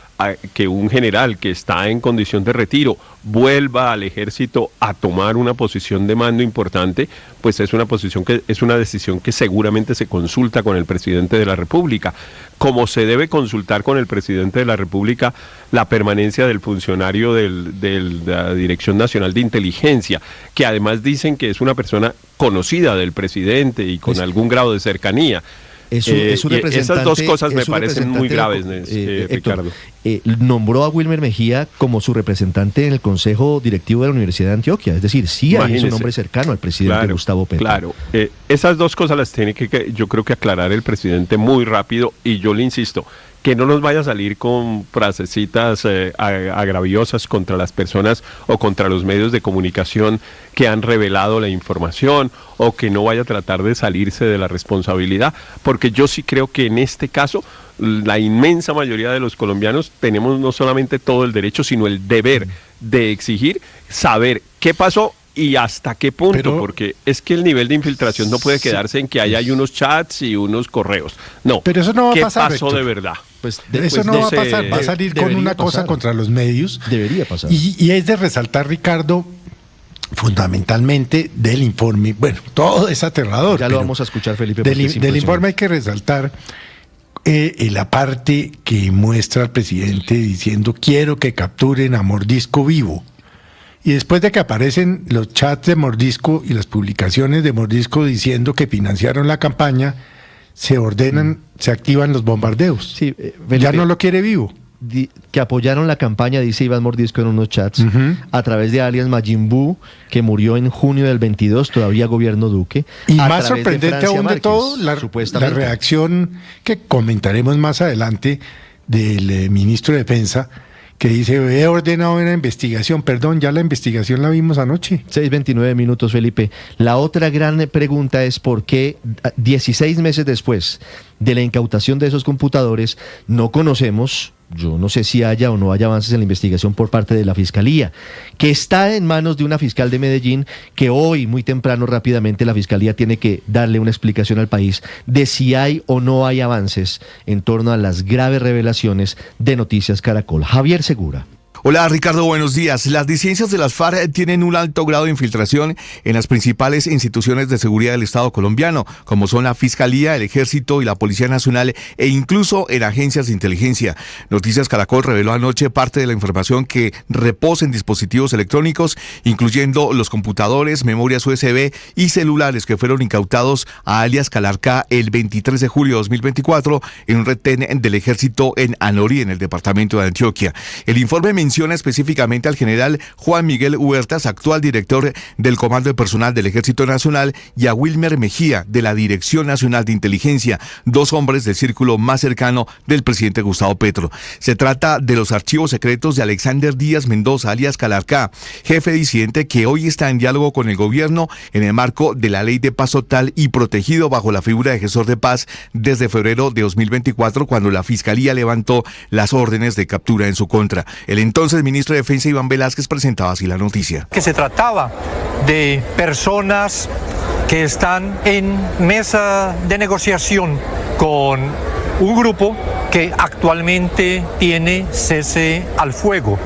que un general que está en condición de retiro vuelva al ejército a tomar una posición de mando importante, pues es una decisión que seguramente se consulta con el presidente de la República, como se debe consultar con el presidente de la República la permanencia del funcionario de la Dirección Nacional de Inteligencia, que además dicen que es una persona conocida del presidente y con algún grado de cercanía. Esas dos cosas me parecen muy graves, Ricardo.
Nombró a Wilmer Mejía como su representante en el Consejo Directivo de la Universidad de Antioquia, es decir, sí hay un hombre cercano al presidente Gustavo Petro.
Claro, esas dos cosas las tiene que yo creo que aclarar el presidente muy rápido, y yo le insisto, que no nos vaya a salir con frasecitas agraviosas contra las personas o contra los medios de comunicación que han revelado la información, o que no vaya a tratar de salirse de la responsabilidad, porque yo sí creo que en este caso la inmensa mayoría de los colombianos tenemos no solamente todo el derecho, sino el deber de exigir saber qué pasó y hasta qué punto, porque es que el nivel de infiltración no puede quedarse en que hay unos chats y unos correos. No,
pero eso no va a pasar,
¿qué pasó
Héctor?
de verdad?
Pues
eso no va a pasar, va a salir con una cosa contra los medios.
Debería pasar.
Y es de resaltar, Ricardo, fundamentalmente del informe, bueno, todo es aterrador.
Ya lo vamos a escuchar, Felipe.
Del informe hay que resaltar la parte que muestra al presidente diciendo: quiero que capturen a Mordisco vivo. Y después de que aparecen los chats de Mordisco y las publicaciones de Mordisco diciendo que financiaron la campaña, se ordenan, se activan los bombardeos.
Sí,
Felipe, ya no lo quiere vivo.
Que apoyaron la campaña, dice Iván Mordisco en unos chats, a través de alias Majin Buu, que murió en junio del 22, todavía gobierno Duque.
Y más sorprendente aún de todo, la reacción que comentaremos más adelante del ministro de Defensa, que dice: he ordenado una investigación. Perdón, ya la investigación la vimos anoche.
6:29 minutos, Felipe. La otra gran pregunta es por qué 16 meses después de la incautación de esos computadores no conocemos, yo no sé si haya o no haya avances en la investigación por parte de la Fiscalía, que está en manos de una fiscal de Medellín, que hoy, muy temprano, rápidamente, la Fiscalía tiene que darle una explicación al país de si hay o no hay avances en torno a las graves revelaciones de Noticias Caracol. Javier Segura.
Hola Ricardo, buenos días. Las disidencias de las FARC tienen un alto grado de infiltración en las principales instituciones de seguridad del Estado colombiano, como son la Fiscalía, el Ejército y la Policía Nacional, e incluso en agencias de inteligencia. Noticias Caracol reveló anoche parte de la información que reposa en dispositivos electrónicos, incluyendo los computadores, memorias USB y celulares que fueron incautados a alias Calarcá el 23 de julio de 2024 en un retén del Ejército en Anorí, en el departamento de Antioquia. El informe menciona específicamente al general Juan Miguel Huertas, actual director del Comando de Personal del Ejército Nacional, y a Wilmer Mejía, de la Dirección Nacional de Inteligencia, dos hombres del círculo más cercano del presidente Gustavo Petro. Se trata de los archivos secretos de Alexander Díaz Mendoza, alias Calarcá, jefe disidente que hoy está en diálogo con el gobierno en el marco de la Ley de Paz Total y protegido bajo la figura de gestor de paz desde febrero de 2024, cuando la Fiscalía levantó las órdenes de captura en su contra. El entonces ministro de Defensa Iván Velázquez presentaba así la noticia. Que se trataba de personas que están en mesa de negociación con un grupo que actualmente tiene cese al fuego,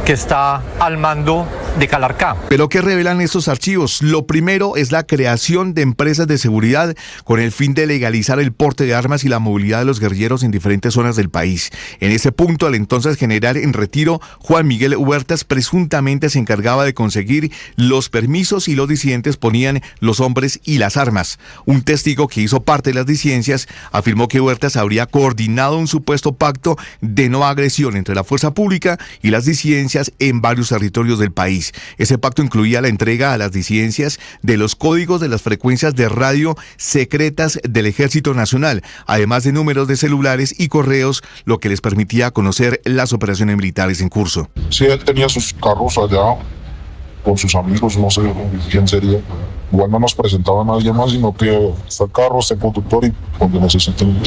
que está al mando de Calarcá. ¿Pero qué revelan estos archivos? Lo primero es la creación de empresas de seguridad con el fin de legalizar el porte de armas y la movilidad de los guerrilleros en diferentes zonas del país. En ese punto, el entonces general en retiro, Juan Miguel Huertas, presuntamente se encargaba de conseguir los permisos y los disidentes ponían los hombres y las armas. Un testigo que hizo parte de las disidencias afirmó que Huertas habría coordinado un supuesto pacto de no agresión entre la fuerza pública y las disidencias en varios territorios del país. Ese pacto incluía la entrega a las disidencias de los códigos de las frecuencias de radio secretas del Ejército Nacional, además de números de celulares y correos, lo que les permitía conocer las operaciones militares en curso.
Sí, él tenía sus carros allá con sus amigos, no sé quién sería. Igual no nos presentaba a nadie más, sino que está el carro, está el conductor y cuando necesiten.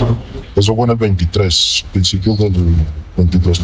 Eso fue en el 23, principios del 23.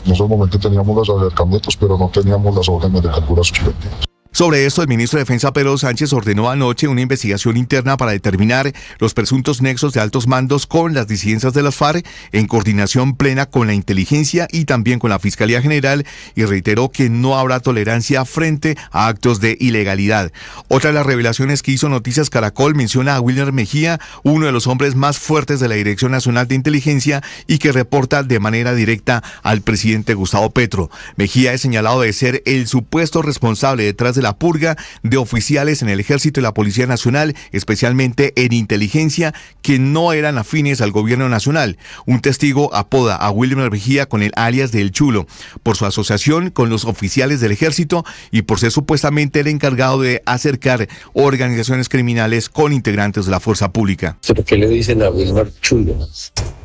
En esos momentos teníamos los acercamientos, pero no teníamos las órdenes de captura suspendidas.
Sobre esto, el ministro de Defensa Pedro Sánchez ordenó anoche una investigación interna para determinar los presuntos nexos de altos mandos con las disidencias de las FARC, en coordinación plena con la inteligencia y también con la Fiscalía General, y reiteró que no habrá tolerancia frente a actos de ilegalidad. Otra de las revelaciones que hizo Noticias Caracol menciona a Wilmer Mejía, uno de los hombres más fuertes de la Dirección Nacional de Inteligencia y que reporta de manera directa al presidente Gustavo Petro. Mejía es señalado de ser el supuesto responsable detrás de la purga de oficiales en el Ejército y la Policía Nacional, especialmente en inteligencia, que no eran afines al gobierno nacional. Un testigo apoda a Wilmer Mejía con el alias de El Chulo, por su asociación con los oficiales del Ejército y por ser supuestamente el encargado de acercar organizaciones criminales con integrantes de la fuerza pública.
¿Por qué le dicen a Wilmer Chulo?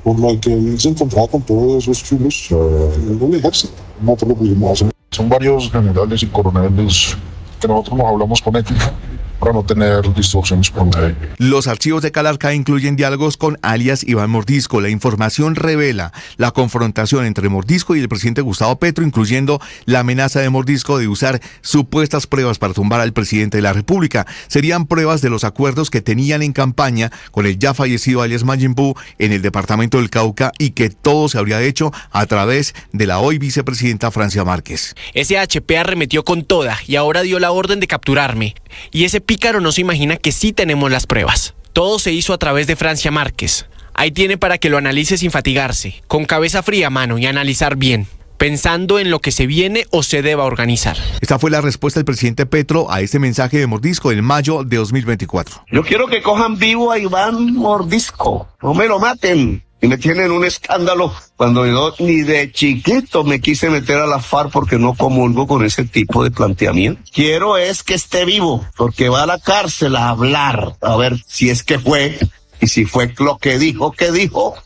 Por lo que él se encontraba con todos esos chulos en el Ejército. Nosotros lo pudimos hacer. Son varios generales y coroneles que nosotros nos hablamos con ética para no tener distorsiones por medio.
Los archivos de Calarcá incluyen diálogos con alias Iván Mordisco. La información revela la confrontación entre Mordisco y el presidente Gustavo Petro, incluyendo la amenaza de Mordisco de usar supuestas pruebas para tumbar al presidente de la República. Serían pruebas de los acuerdos que tenían en campaña con el ya fallecido alias Majin Buu en el departamento del Cauca y que todo se habría hecho a través de la hoy vicepresidenta Francia Márquez.
Ese HP arremetió con toda y ahora dio la orden de capturarme. Y ese pícaro no se imagina que sí tenemos las pruebas. Todo se hizo a través de Francia Márquez. Ahí tiene para que lo analice sin fatigarse, con cabeza fría, mano, y analizar bien, pensando en lo que se viene o se deba organizar.
Esta fue la respuesta del presidente Petro a este mensaje de Mordisco en mayo de 2024.
Yo quiero que cojan vivo a Iván Mordisco, no me lo maten. Y me tienen un escándalo cuando yo ni de chiquito me quise meter a la FARC porque no comulgo con ese tipo de planteamiento. Quiero es que esté vivo, porque va a la cárcel a hablar, a ver si es que fue. Y si fue lo que dijo,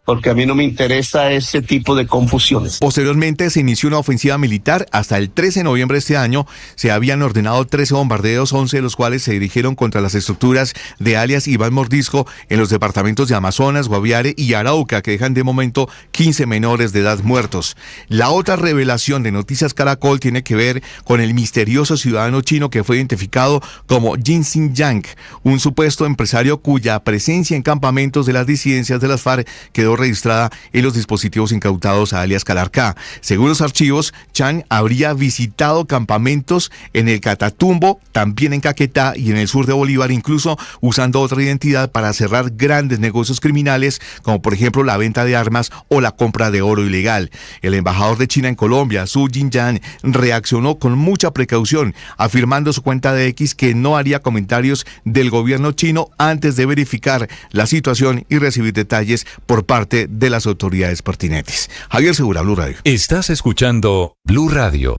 porque a mí no me interesa ese tipo de confusiones.
Posteriormente se inició una ofensiva militar. Hasta el 13 de noviembre de este año se habían ordenado 13 bombardeos, 11 de los cuales se dirigieron contra las estructuras de alias Iván Mordisco en los departamentos de Amazonas, Guaviare y Arauca, que dejan de momento 15 menores de edad muertos. La otra revelación de Noticias Caracol tiene que ver con el misterioso ciudadano chino que fue identificado como Jin Xinjiang, un supuesto empresario cuya presencia en campaña campamentos de las disidencias de las FARC quedó registrada en los dispositivos incautados a alias Calarcá. Según los archivos, Chan habría visitado campamentos en el Catatumbo, también en Caquetá y en el sur de Bolívar, incluso usando otra identidad para cerrar grandes negocios criminales, como por ejemplo la venta de armas o la compra de oro ilegal. El embajador de China en Colombia, Su Jinyan, reaccionó con mucha precaución, afirmando en su cuenta de X que no haría comentarios del gobierno chino antes de verificar la situación y recibir detalles por parte de las autoridades pertinentes. Javier Segura, Blue Radio.
Estás escuchando Blue Radio.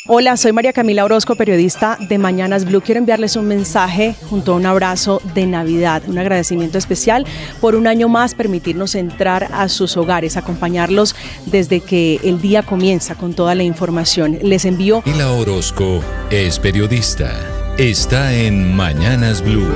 Hola, soy María Camila Orozco, periodista de Mañanas Blue. Quiero enviarles un mensaje junto a un abrazo de Navidad, un agradecimiento especial por un año más permitirnos entrar a sus hogares, acompañarlos desde que el día comienza con toda la información. Les envío...
Camila Orozco es periodista. Está en Mañanas Blue.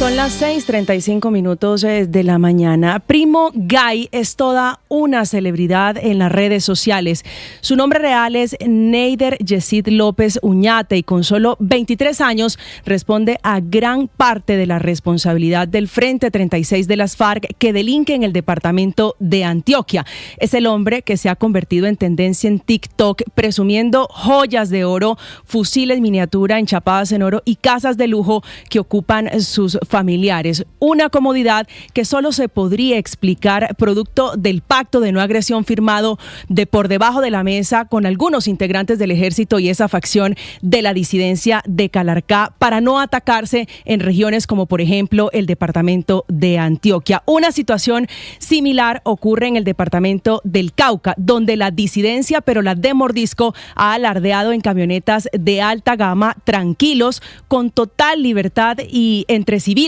Son las 6:35 de la mañana. Primo Guy es toda una celebridad en las redes sociales. Su nombre real es Neider Yesid López Uñate y con solo 23 años responde a gran parte de la responsabilidad del Frente 36 de las FARC que delinque en el departamento de Antioquia. Es el hombre que se ha convertido en tendencia en TikTok presumiendo joyas de oro, fusiles miniatura enchapadas en oro y casas de lujo que ocupan sus familiares. Una comodidad que solo se podría explicar producto del pacto de no agresión firmado de por debajo de la mesa con algunos integrantes del ejército y esa facción de la disidencia de Calarcá para no atacarse en regiones como por ejemplo el departamento de Antioquia. Una situación similar ocurre en el departamento del Cauca, donde la disidencia, pero la de Mordisco, ha alardeado en camionetas de alta gama tranquilos, con total libertad y entre civiles.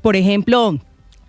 Por ejemplo,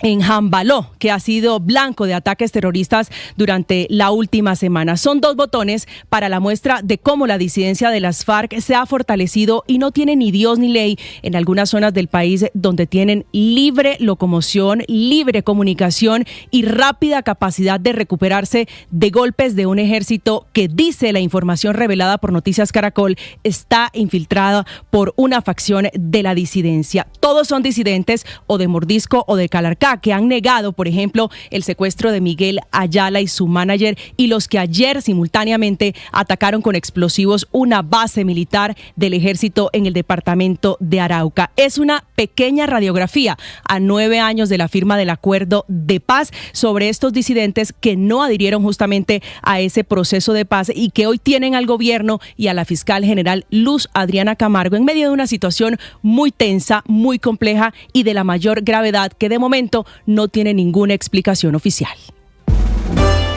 en Jambaló, que ha sido blanco de ataques terroristas durante la última semana. Son dos botones para la muestra de cómo la disidencia de las FARC se ha fortalecido y no tiene ni Dios ni ley en algunas zonas del país donde tienen libre locomoción, libre comunicación y rápida capacidad de recuperarse de golpes de un ejército que, dice la información revelada por Noticias Caracol, está infiltrada por una facción de la disidencia. Todos son disidentes o de Mordisco o de Calarcá, que han negado, por ejemplo, el secuestro de Miguel Ayala y su manager, y los que ayer simultáneamente atacaron con explosivos una base militar del ejército en el departamento de Arauca. Es una pequeña radiografía a 9 años de la firma del acuerdo de paz sobre estos disidentes que no adhirieron justamente a ese proceso de paz y que hoy tienen al gobierno y a la fiscal general Luz Adriana Camargo en medio de una situación muy tensa, muy compleja y de la mayor gravedad que de momento no tiene ninguna explicación oficial.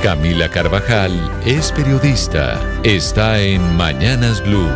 Camila Carvajal es periodista. Está en Mañanas Blue.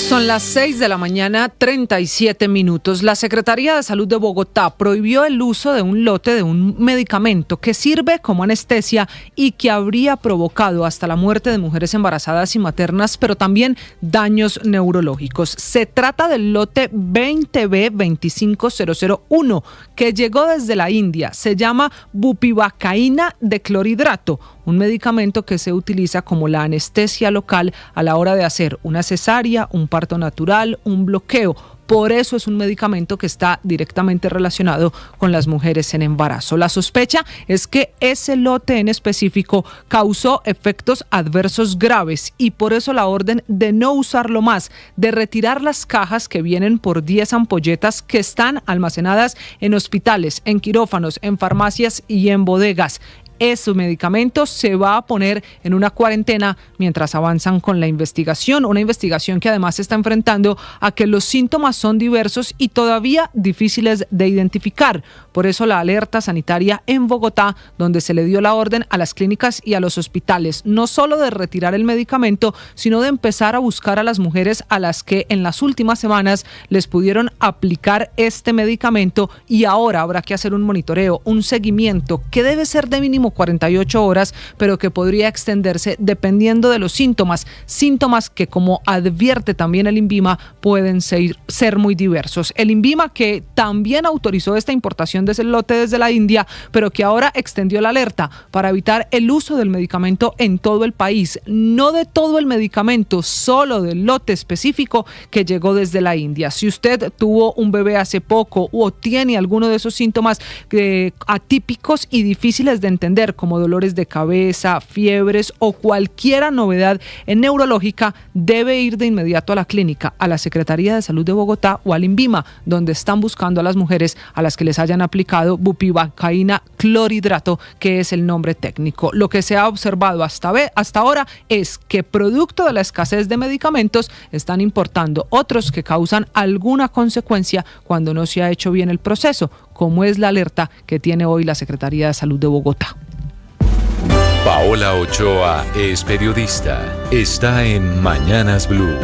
Son las 6 de la mañana, 37 minutos. La Secretaría de Salud de Bogotá prohibió el uso de un lote de un medicamento que sirve como anestesia y que habría provocado hasta la muerte de mujeres embarazadas y maternas, pero también daños neurológicos. Se trata del lote 20B25001, que llegó desde la India. Se llama bupivacaína de clorhidrato, un medicamento que se utiliza como la anestesia local a la hora de hacer una cesárea, un parto natural, un bloqueo. Por eso es un medicamento que está directamente relacionado con las mujeres en embarazo. La sospecha es que ese lote en específico causó efectos adversos graves y por eso la orden de no usarlo más, de retirar las cajas que vienen por 10 ampolletas que están almacenadas en hospitales, en quirófanos, en farmacias y en bodegas. Ese medicamento se va a poner en una cuarentena mientras avanzan con la investigación, una investigación que además se está enfrentando a que los síntomas son diversos y todavía difíciles de identificar. Por eso la alerta sanitaria en Bogotá, donde se le dio la orden a las clínicas y a los hospitales, no solo de retirar el medicamento, sino de empezar a buscar a las mujeres a las que en las últimas semanas les pudieron aplicar este medicamento y ahora habrá que hacer un monitoreo, un seguimiento que debe ser de mínimo máximo 48 horas, pero que podría extenderse dependiendo de los síntomas que, como advierte también el INVIMA, pueden ser muy diversos. El INVIMA, que también autorizó esta importación de ese lote desde la India, pero que ahora extendió la alerta para evitar el uso del medicamento en todo el país, no de todo el medicamento, solo del lote específico que llegó desde la India. Si usted tuvo un bebé hace poco o tiene alguno de esos síntomas atípicos y difíciles de entender, como dolores de cabeza, fiebres o cualquier novedad neurológica, debe ir de inmediato a la clínica, a la Secretaría de Salud de Bogotá o al INVIMA, donde están buscando a las mujeres a las que les hayan aplicado bupivacaína clorhidrato, que es el nombre técnico. Lo que se ha observado hasta ahora es que, producto de la escasez de medicamentos, están importando otros que causan alguna consecuencia cuando no se ha hecho bien el proceso, como es la alerta que tiene hoy la Secretaría de Salud de Bogotá.
Paola Ochoa es periodista. Está en Mañanas Blue.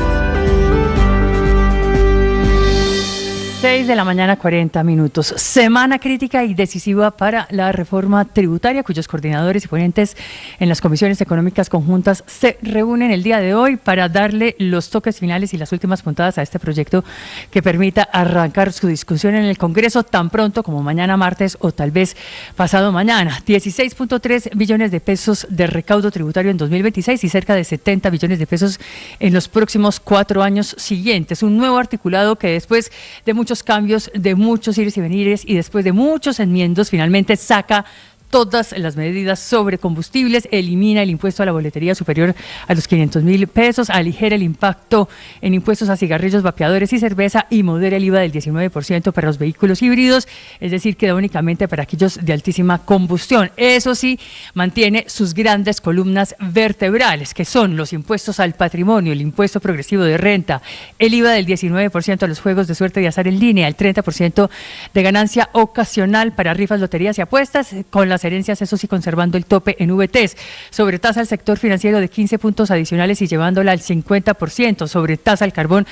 6 de la mañana, 40 minutos. Semana crítica y decisiva para la reforma tributaria, cuyos coordinadores y ponentes en las comisiones económicas conjuntas se reúnen el día de hoy para darle los toques finales y las últimas puntadas a este proyecto que permita arrancar su discusión en el Congreso tan pronto como mañana martes o tal vez pasado mañana. 16.3 billones de pesos de recaudo tributario en 2026 y cerca de 70 billones de pesos en los próximos 4 años siguientes. Un nuevo articulado que, después de muchos cambios, de muchos ires y venires y después de muchos enmiendos, finalmente saca todas las medidas sobre combustibles, elimina el impuesto a la boletería superior a los 500.000 pesos, aligera el impacto en impuestos a cigarrillos, vapeadores y cerveza y modera el IVA del 19% para los vehículos híbridos, es decir, queda únicamente para aquellos de altísima combustión. Eso sí, mantiene sus grandes columnas vertebrales, que son los impuestos al patrimonio, el impuesto progresivo de renta, el IVA del 19% a los juegos de suerte y azar en línea, el 30% de ganancia ocasional para rifas, loterías y apuestas, con las herencias, eso sí, conservando el tope en VTs, sobretasa al sector financiero de 15 puntos adicionales y llevándola al 50%, sobretasa al carbón,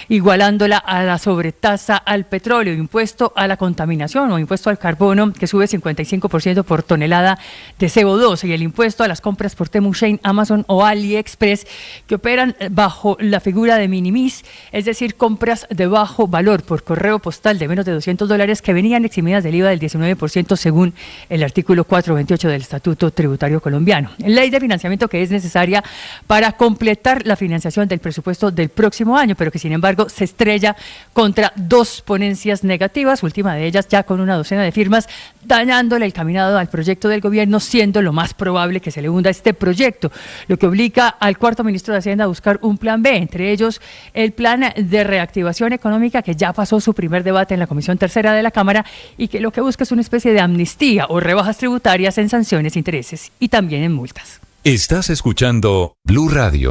igualándola a la sobretasa al petróleo, impuesto a la contaminación o impuesto al carbono, que sube 55% por tonelada de CO2, y el impuesto a las compras por Temu, Shein, Amazon o AliExpress, que operan bajo la figura de minimis, es decir, compras de bajo valor por correo postal de menos de $200, que venían eximidas del IVA del 19% según el artículo 428 del Estatuto Tributario Colombiano. Ley de financiamiento que es necesaria para completar la financiación del presupuesto del próximo año, pero que sin embargo se estrella contra 2 ponencias negativas, última de ellas ya con una docena de firmas, dañándole el caminado al proyecto del gobierno, siendo lo más probable que se le hunda este proyecto, lo que obliga al cuarto ministro de Hacienda a buscar un plan B, entre ellos el plan de reactivación económica, que ya pasó su primer debate en la Comisión Tercera de la Cámara y que lo que busca es una especie de amnistía o rebajas tributarias en sanciones, intereses y también en multas.
Estás escuchando Blue Radio.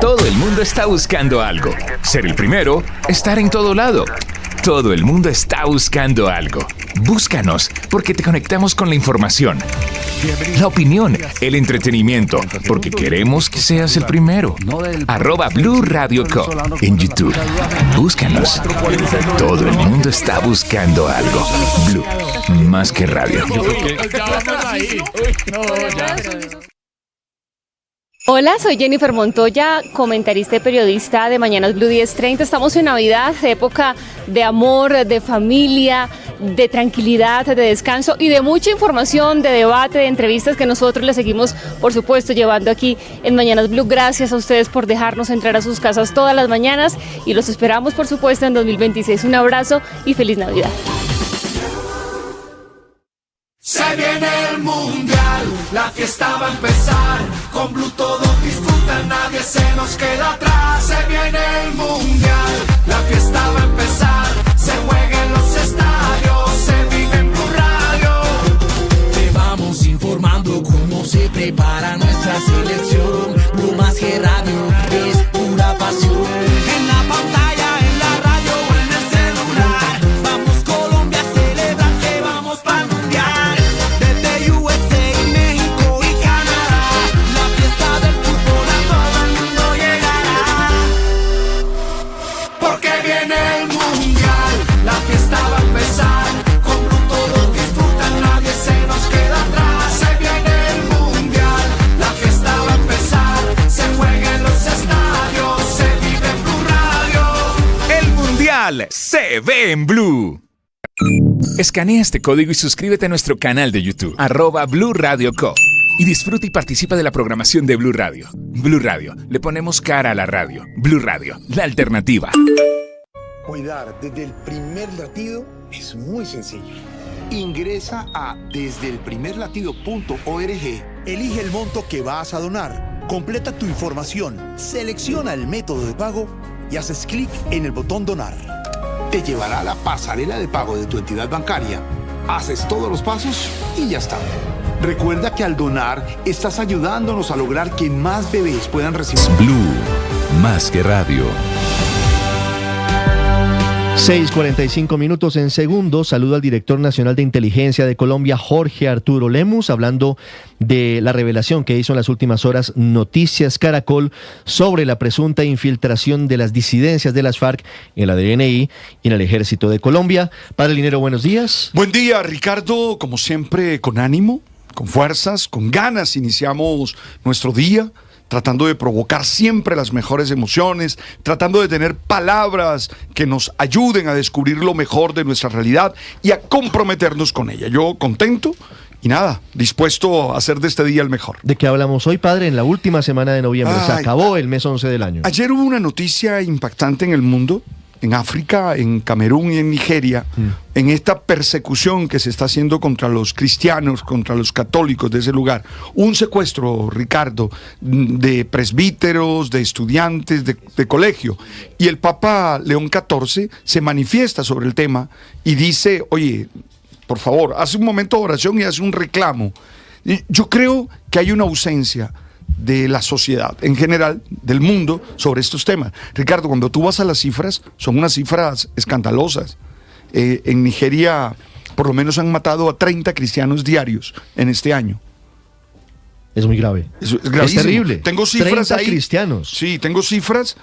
Todo el mundo está buscando algo. Ser el primero, estar en todo lado. Todo el mundo está buscando algo. Búscanos, porque te conectamos con la información, la opinión, el entretenimiento, porque queremos que seas el primero. @Blue Radio Co. en YouTube. Búscanos. Todo el mundo está buscando algo. Blue, más que radio.
Hola, soy Jennifer Montoya, comentarista y periodista de Mañanas Blue 10:30. Estamos en Navidad, época de amor, de familia, de tranquilidad, de descanso y de mucha información, de debate, de entrevistas que nosotros les seguimos, por supuesto, llevando aquí en Mañanas Blue. Gracias a ustedes por dejarnos entrar a sus casas todas las mañanas y los esperamos, por supuesto, en 2026. Un abrazo y feliz Navidad.
Se viene el mundial, la fiesta va a empezar. Con Blue todos disfrutan, nadie se nos queda atrás. Se viene el mundial, la fiesta va a empezar. Se juega en los estadios, se vive en Blue Radio. Te vamos informando cómo se prepara nuestra selección. Blue más que radio, es pura pasión. En la pantalla, en la radio o en el celular. Vamos Colombia a celebrar que vamos para el mundial. Desde USA, México y Canadá, la fiesta del fútbol a todo el mundo llegará. Porque viene el mundial, la fiesta va a empezar.
Mundial se ve en Blue. Escanea este código y suscríbete a nuestro canal de YouTube, @Blue Radio Co. Y disfruta y participa de la programación de Blue Radio. Blue Radio, le ponemos cara a la radio. Blue Radio, la alternativa.
Cuidar desde el primer latido es muy sencillo. Ingresa a desdeelprimerlatido.org, elige el monto que vas a donar, completa tu información, selecciona el método de pago y haces clic en el botón donar. Te llevará a la pasarela de pago de tu entidad bancaria, haces todos los pasos y ya está. Recuerda que al donar estás ayudándonos a lograr que más bebés puedan recibir.
Blue, más que radio.
6:45 minutos en segundos. Saludo al director nacional de inteligencia de Colombia, Jorge Arturo Lemus, hablando de la revelación que hizo en las últimas horas Noticias Caracol sobre la presunta infiltración de las disidencias de las FARC en la DNI y en el Ejército de Colombia. Padre Linero, buenos días.
Buen día, Ricardo. Como siempre, con ánimo, con fuerzas, con ganas, iniciamos nuestro día, tratando de provocar siempre las mejores emociones, tratando de tener palabras que nos ayuden a descubrir lo mejor de nuestra realidad y a comprometernos con ella. Yo contento y nada, dispuesto a hacer de este día el mejor.
¿De qué hablamos hoy, padre? En la última semana de noviembre. Se acabó el mes 11 del año.
Ayer hubo una noticia impactante en el mundo, en África, en Camerún y en Nigeria, en esta persecución que se está haciendo contra los cristianos, contra los católicos de ese lugar. Un secuestro, Ricardo, de presbíteros, de estudiantes, de colegio. Y el Papa León XIV se manifiesta sobre el tema y dice, oye, por favor, hace un momento de oración y hace un reclamo. Y yo creo que hay una ausencia de la sociedad en general, del mundo, sobre estos temas. Ricardo, cuando tú vas a las cifras, son unas cifras escandalosas. En Nigeria, por lo menos han matado a 30 cristianos diarios en este año.
Es muy grave.
Es gravísimo.
Terrible.
Tengo cifras
30
ahí.
cristianos.
Sí, tengo cifras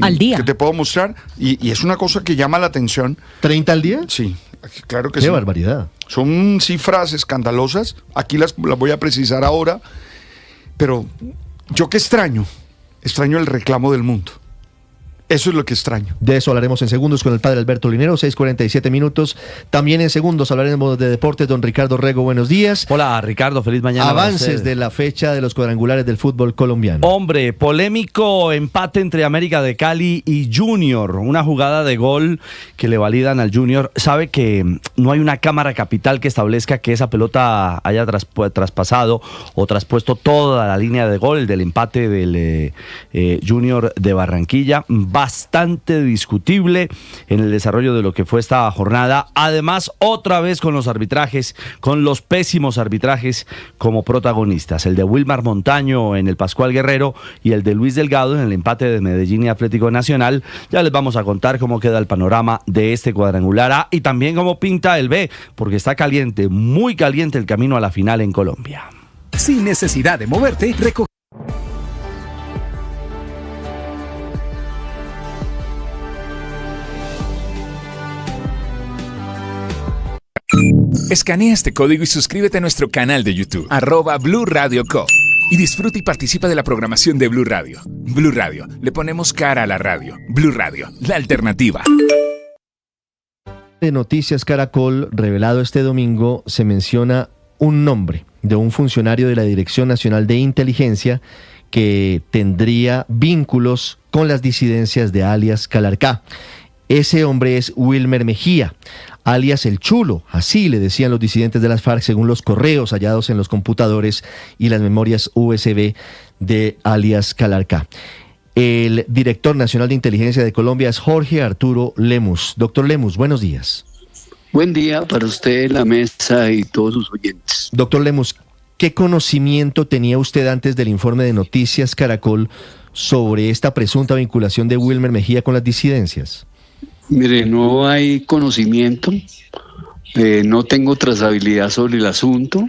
al día
que te puedo mostrar y es una cosa que llama la atención.
¿30 al día?
Sí, claro que
Qué
sí.
barbaridad.
Son cifras escandalosas. Aquí las voy a precisar ahora. Pero yo qué extraño el reclamo del mundo. Eso es lo que extraño.
De eso hablaremos en segundos con el padre Alberto Linero, 6:47 minutos. También en segundos hablaremos de deportes. Don Ricardo Rego, buenos días.
Hola, Ricardo, feliz mañana.
Avances de la fecha de los cuadrangulares del fútbol colombiano.
Hombre, polémico empate entre América de Cali y Junior. Una jugada de gol que le validan al Junior. Sabe que no hay una cámara capital que establezca que esa pelota haya traspasado o traspuesto toda la línea de gol del empate del Junior de Barranquilla. Bastante discutible en el desarrollo de lo que fue esta jornada. Además, otra vez con los arbitrajes, con los pésimos arbitrajes como protagonistas. El de Wilmar Montaño en el Pascual Guerrero y el de Luis Delgado en el empate de Medellín y Atlético Nacional. Ya les vamos a contar cómo queda el panorama de este cuadrangular A y también cómo pinta el B, porque está caliente, muy caliente el camino a la final en Colombia.
Sin necesidad de moverte,
Escanea este código y suscríbete a nuestro canal de YouTube, @Blue Radio Co. Y disfruta y participa de la programación de Blue Radio. Blue Radio, le ponemos cara a la radio. Blue Radio, la alternativa.
De Noticias Caracol, revelado este domingo, se menciona un nombre de un funcionario de la Dirección Nacional de Inteligencia que tendría vínculos con las disidencias de alias Calarcá. Ese hombre es Wilmer Mejía, alias El Chulo, así le decían los disidentes de las FARC según los correos hallados en los computadores y las memorias USB de alias Calarcá. El director nacional de inteligencia de Colombia es Jorge Arturo Lemus. Doctor Lemus, buenos días.
Buen día para usted, la mesa y todos sus oyentes.
Doctor Lemus, ¿qué conocimiento tenía usted antes del informe de Noticias Caracol sobre esta presunta vinculación de Wilmer Mejía con las disidencias?
Mire, no hay conocimiento, no tengo trazabilidad sobre el asunto.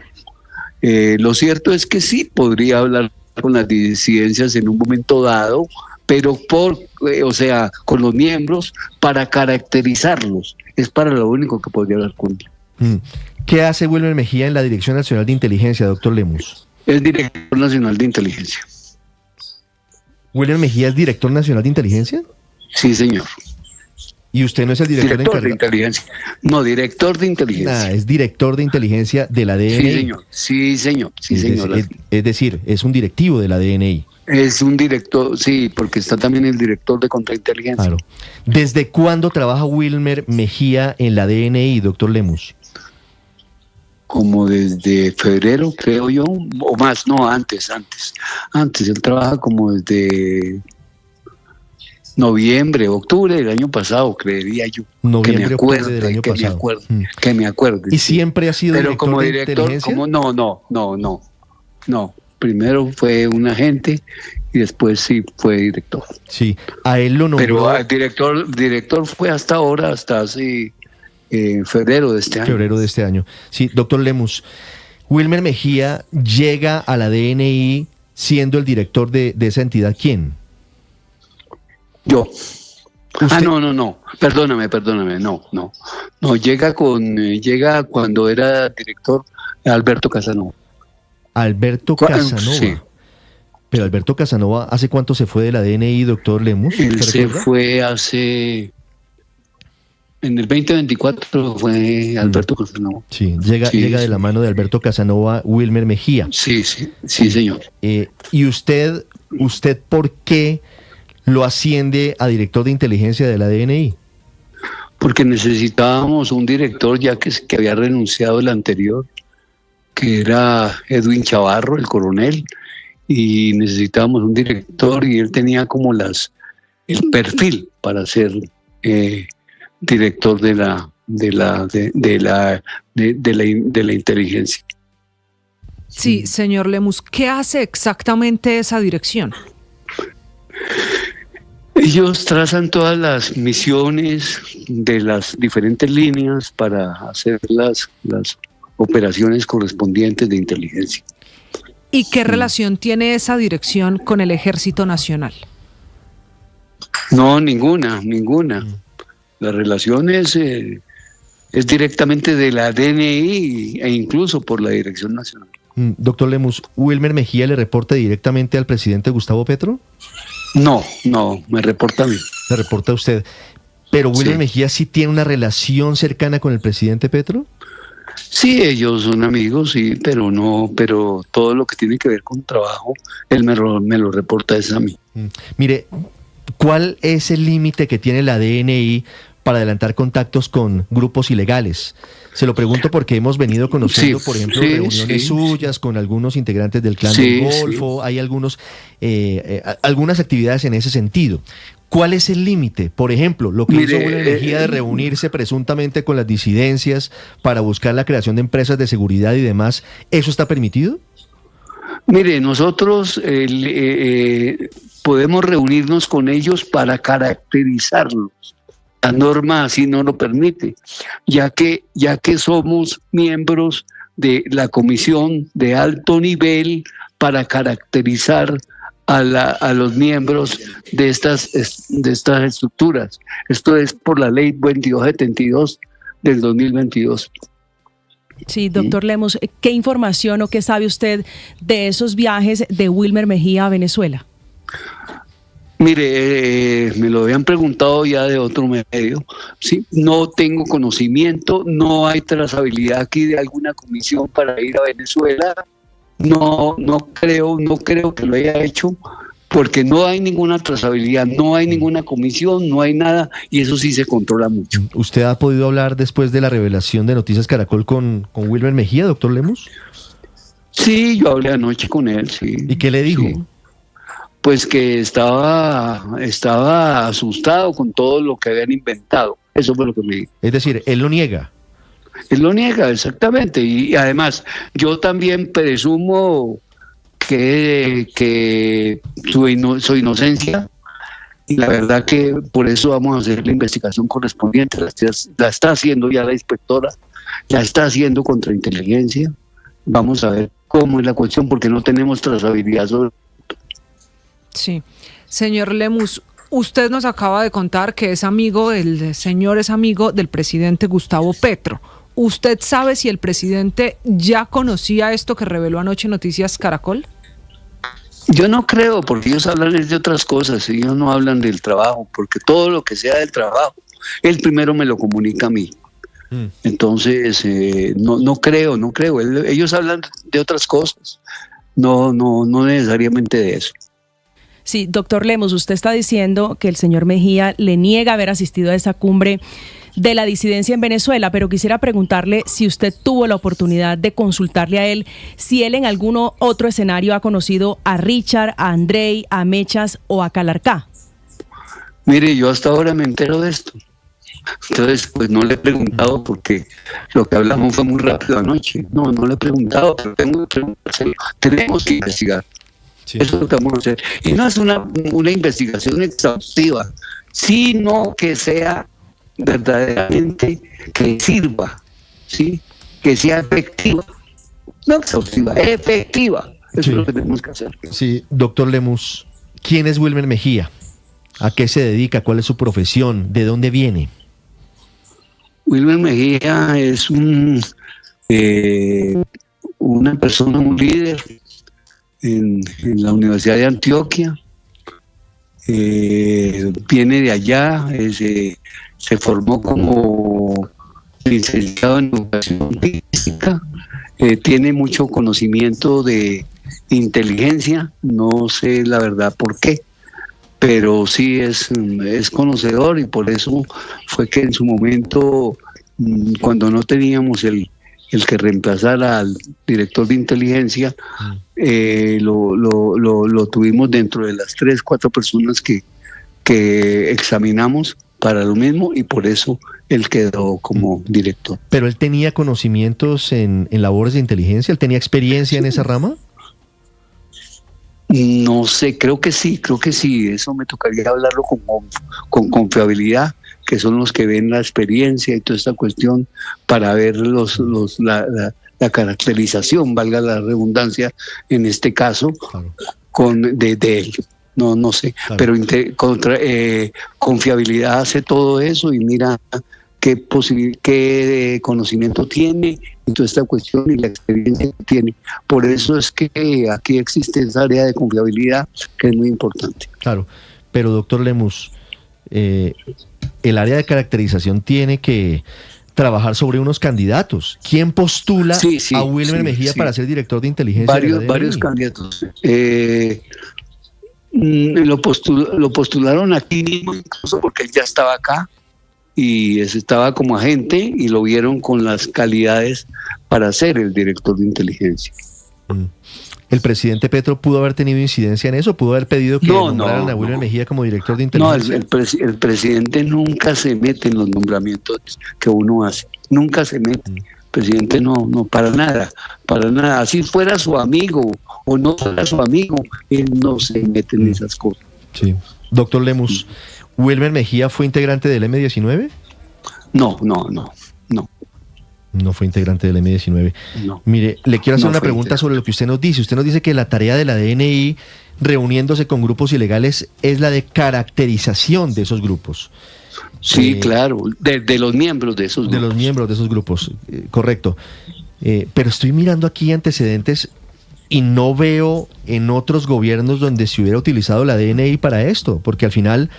Lo cierto es que sí podría hablar con las disidencias en un momento dado, pero con los miembros para caracterizarlos. Es para lo único que podría hablar con ellos.
¿Qué hace Wilmer Mejía en la Dirección Nacional de Inteligencia, doctor Lemus?
Es director nacional de inteligencia.
¿Wilmer Mejía es director nacional de inteligencia?
Sí, señor.
¿Y usted no es el director
de inteligencia? No, director de inteligencia.
Es director de inteligencia de la DNI.
Sí, señor.
Es decir, es un directivo de la DNI.
Es un director, sí, porque está también el director de contrainteligencia.
Claro. ¿Desde cuándo trabaja Wilmer Mejía en la DNI, doctor Lemus?
Como desde febrero, creo yo, o más, no, antes. Antes, él trabaja como desde noviembre, octubre del año pasado, creería yo.
Noviembre, octubre del año pasado.
Que me acuerdo.
¿Y siempre ha sido
pero
director
como
de
director,
inteligencia?
No. Primero fue un agente y después sí fue director.
Sí, a él lo nombró.
Pero el director fue hasta ahora, hasta hace febrero de este año.
Febrero de este año. Sí, doctor Lemus, Wilmer Mejía llega a la DNI siendo el director de esa entidad. ¿Quién?
Yo. No. Perdóname. No, llega cuando era director Alberto Casanova.
Alberto Casanova. Sí. Pero Alberto Casanova, ¿hace cuánto se fue de la DNI, doctor Lemus?
Él se fue en el 2024 fue Alberto Casanova.
Sí, llega de la mano de Alberto Casanova, Wilmer Mejía.
Sí, señor.
¿Y usted por qué lo asciende a director de inteligencia de la DNI?
Porque necesitábamos un director, ya que había renunciado el anterior, que era Edwin Chavarro, el coronel, y necesitábamos un director y él tenía como el perfil para ser director de la inteligencia.
Sí, señor Lemus, ¿qué hace exactamente esa dirección?
Ellos trazan todas las misiones de las diferentes líneas para hacer las operaciones correspondientes de inteligencia.
¿Y qué relación tiene esa dirección con el Ejército Nacional?
No, ninguna. La relación es directamente de la DNI e incluso por la Dirección Nacional.
Doctor Lemus, ¿Wilmer Mejía le reporta directamente al presidente Gustavo Petro?
No, me reporta a mí.
Le reporta a usted. ¿Pero Wilmer Mejía sí tiene una relación cercana con el presidente Petro?
Sí, ellos son amigos, sí, pero todo lo que tiene que ver con trabajo, él me lo reporta es a mí.
Mire, ¿cuál es el límite que tiene la DNI para adelantar contactos con grupos ilegales? Se lo pregunto porque hemos venido conociendo, por ejemplo, reuniones suyas con algunos integrantes del Clan del Golfo, hay algunas actividades en ese sentido. ¿Cuál es el límite? Por ejemplo, lo que hizo Wilmer Mejía de reunirse presuntamente con las disidencias para buscar la creación de empresas de seguridad y demás, ¿eso está permitido?
Mire, nosotros podemos reunirnos con ellos para caracterizarlos. La norma así no lo permite, ya que somos miembros de la comisión de alto nivel para caracterizar a los miembros de estas estructuras. Esto es por la ley 2272 del 2022.
Sí, doctor Lemus, ¿qué información o qué sabe usted de esos viajes de Wilmer Mejía a Venezuela?
Mire, me lo habían preguntado ya de otro medio. Sí, no tengo conocimiento, no hay trazabilidad aquí de alguna comisión para ir a Venezuela. No creo que lo haya hecho, porque no hay ninguna trazabilidad, no hay ninguna comisión, no hay nada, y eso sí se controla mucho.
¿Usted ha podido hablar después de la revelación de Noticias Caracol con Wilmer Mejía, doctor Lemus?
Sí, yo hablé anoche con él, sí.
¿Y qué le dijo?
Sí. Pues que estaba asustado con todo lo que habían inventado. Eso fue lo que me dijo.
Es decir, él lo niega.
Él lo niega, exactamente. Y además, yo también presumo que su inocencia, y la verdad que por eso vamos a hacer la investigación correspondiente. La está haciendo ya la inspectora, la está haciendo contrainteligencia. Vamos a ver cómo es la cuestión, porque no tenemos trazabilidad sobre.
Sí. Señor Lemus, usted nos acaba de contar que el señor es amigo del presidente Gustavo Petro. ¿Usted sabe si el presidente ya conocía esto que reveló anoche Noticias Caracol?
Yo no creo, porque ellos hablan de otras cosas, ellos no hablan del trabajo, porque todo lo que sea del trabajo Él primero me lo comunica a mí. Entonces, no creo. Ellos hablan de otras cosas, no necesariamente de eso.
Sí, doctor Lemus, usted está diciendo que el señor Mejía le niega haber asistido a esa cumbre de la disidencia en Venezuela, pero quisiera preguntarle si usted tuvo la oportunidad de consultarle a él, si él en algún otro escenario ha conocido a Richard, a Andrei, a Mechas o a Calarcá.
Mire, yo hasta ahora me entero de esto. Entonces, pues no le he preguntado porque lo que hablamos fue muy rápido anoche. No le he preguntado, pero tengo que preguntárselo. Tenemos que investigar. Sí. Eso es lo que vamos a hacer. Y no es una investigación exhaustiva, sino que sea verdaderamente que sirva, ¿sí? Que sea efectiva. No exhaustiva, efectiva. Eso es lo que tenemos que hacer.
Sí, doctor Lemus, ¿quién es Wilmer Mejía? ¿A qué se dedica? ¿Cuál es su profesión? ¿De dónde viene?
Wilmer Mejía es una persona, un líder en la Universidad de Antioquia. Viene de allá, se formó como licenciado en educación física, tiene mucho conocimiento de inteligencia, no sé la verdad por qué, pero sí es conocedor, y por eso fue que en su momento, cuando no teníamos el que reemplazara al director de inteligencia, lo tuvimos dentro de las 3-4 personas que examinamos para lo mismo, y por eso él quedó como director.
¿Pero él tenía conocimientos en labores de inteligencia? ¿Él tenía experiencia en esa rama?
No sé, creo que sí, eso me tocaría hablarlo con confiabilidad, que son los que ven la experiencia y toda esta cuestión para ver la caracterización, valga la redundancia en este caso, claro, de él. No sé, claro. Pero confiabilidad hace todo eso y mira qué conocimiento tiene y toda esta cuestión y la experiencia que tiene. Por eso es que aquí existe esa área de confiabilidad que es muy importante.
Claro, pero doctor Lemus, el área de caracterización tiene que trabajar sobre unos candidatos. ¿Quién postula a Wilmer Mejía para ser director de inteligencia?
Varios candidatos. Lo postularon aquí mismo, incluso porque él ya estaba acá y estaba como agente, y lo vieron con las calidades para ser el director de inteligencia.
¿El presidente Petro pudo haber tenido incidencia en eso? ¿Pudo haber pedido que nombraran a Wilmer Mejía como director de inteligencia?
No, el presidente nunca se mete en los nombramientos que uno hace. Nunca se mete. El presidente no, para nada. Así fuera su amigo o no fuera su amigo, él no se mete en esas cosas.
Sí. Doctor Lemus, ¿Wilmer Mejía fue integrante del M-19?
No.
No fue integrante del M-19.
No.
Mire, le quiero hacer una pregunta sobre lo que usted nos dice. Usted nos dice que la tarea de la DNI, reuniéndose con grupos ilegales, es la de caracterización de esos grupos.
Sí, claro, de los miembros de esos grupos.
De los miembros de esos grupos, correcto. Pero estoy mirando aquí antecedentes y no veo en otros gobiernos donde se hubiera utilizado la DNI para esto, porque al final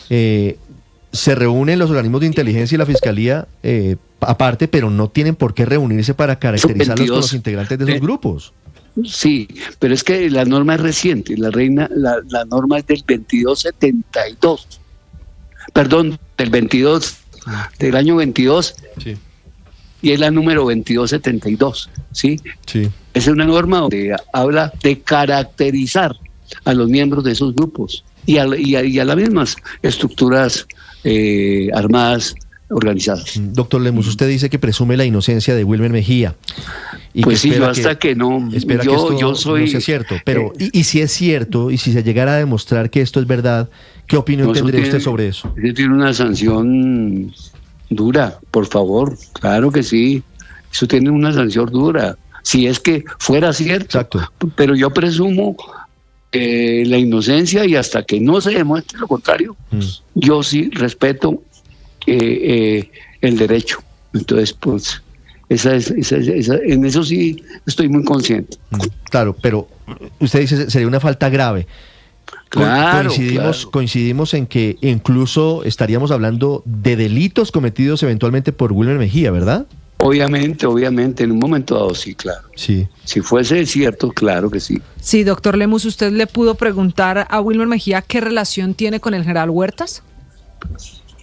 se reúnen los organismos de inteligencia y la fiscalía aparte, pero no tienen por qué reunirse para caracterizarlos con los integrantes de esos grupos.
Sí, pero es que la norma es reciente, la norma es del 2272. Perdón, del año 22.
Sí.
Y es la número 2272, ¿sí?
Sí.
Es una norma donde habla de caracterizar a los miembros de esos grupos y a las mismas estructuras armadas organizadas.
Doctor Lemus, usted dice que presume la inocencia de Wilmer Mejía. Y
pues sí, yo hasta que no,
espera que esto no sea cierto. Pero, y si es cierto, y si se llegara a demostrar que esto es verdad, ¿qué opinión tendría usted sobre eso?
Usted tiene una sanción dura, por favor, claro que sí. Eso tiene una sanción dura. Si es que fuera cierto.
Exacto.
Pero yo presumo la inocencia, y hasta que no se demuestre lo contrario, yo sí respeto el derecho. Entonces, pues, en eso sí estoy muy consciente.
Claro, pero usted dice sería una falta grave.
Claro,
coincidimos en que incluso estaríamos hablando de delitos cometidos eventualmente por Wilmer Mejía, ¿verdad?
Obviamente, en un momento dado sí, claro.
Sí.
Si fuese cierto, claro que sí.
Sí, doctor Lemus, ¿usted le pudo preguntar a Wilmer Mejía qué relación tiene con el general Huertas?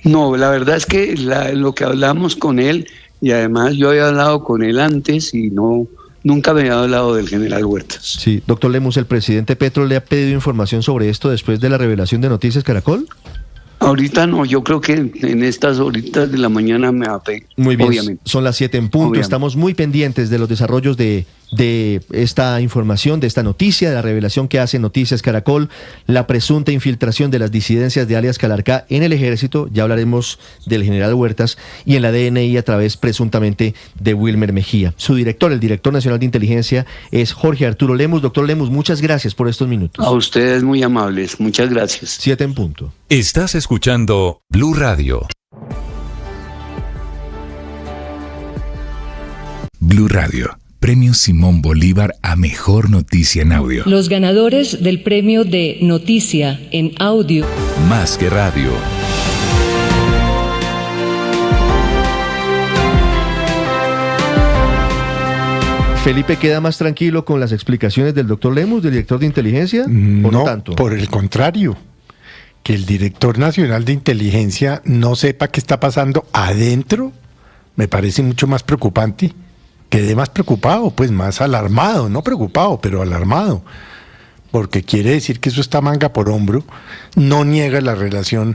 No, la verdad es que lo que hablamos con él, y además yo había hablado con él antes y nunca me había hablado del general Huertas.
Sí, doctor Lemus, ¿el presidente Petro le ha pedido información sobre esto después de la revelación de Noticias Caracol?
Ahorita no, yo creo que en estas horitas de la mañana me va a pedir.
Muy bien,
obviamente.
Son las 7 en punto,
Obviamente.
Estamos muy pendientes de los desarrollos de esta información, de esta noticia, de la revelación que hace Noticias Caracol, la presunta infiltración de las disidencias de alias Calarcá en el ejército, ya hablaremos del general Huertas, y en la DNI a través presuntamente de Wilmer Mejía. Su director, el director nacional de inteligencia, es Jorge Arturo Lemus. Doctor Lemus, muchas gracias por estos minutos.
A ustedes muy amables, muchas gracias.
7 en punto.
Estás escuchando Blue Radio. Blue Radio. Premio Simón Bolívar a Mejor Noticia en Audio.
Los ganadores del premio de Noticia en Audio.
Más que radio.
¿Felipe queda más tranquilo con las explicaciones del doctor Lemus, del director de inteligencia? ¿O no tanto?
Por el contrario. Que el director nacional de inteligencia no sepa qué está pasando adentro, me parece mucho más preocupante. Quedé más preocupado, pues más alarmado, no preocupado, pero alarmado, porque quiere decir que eso está manga por hombro. No niega la relación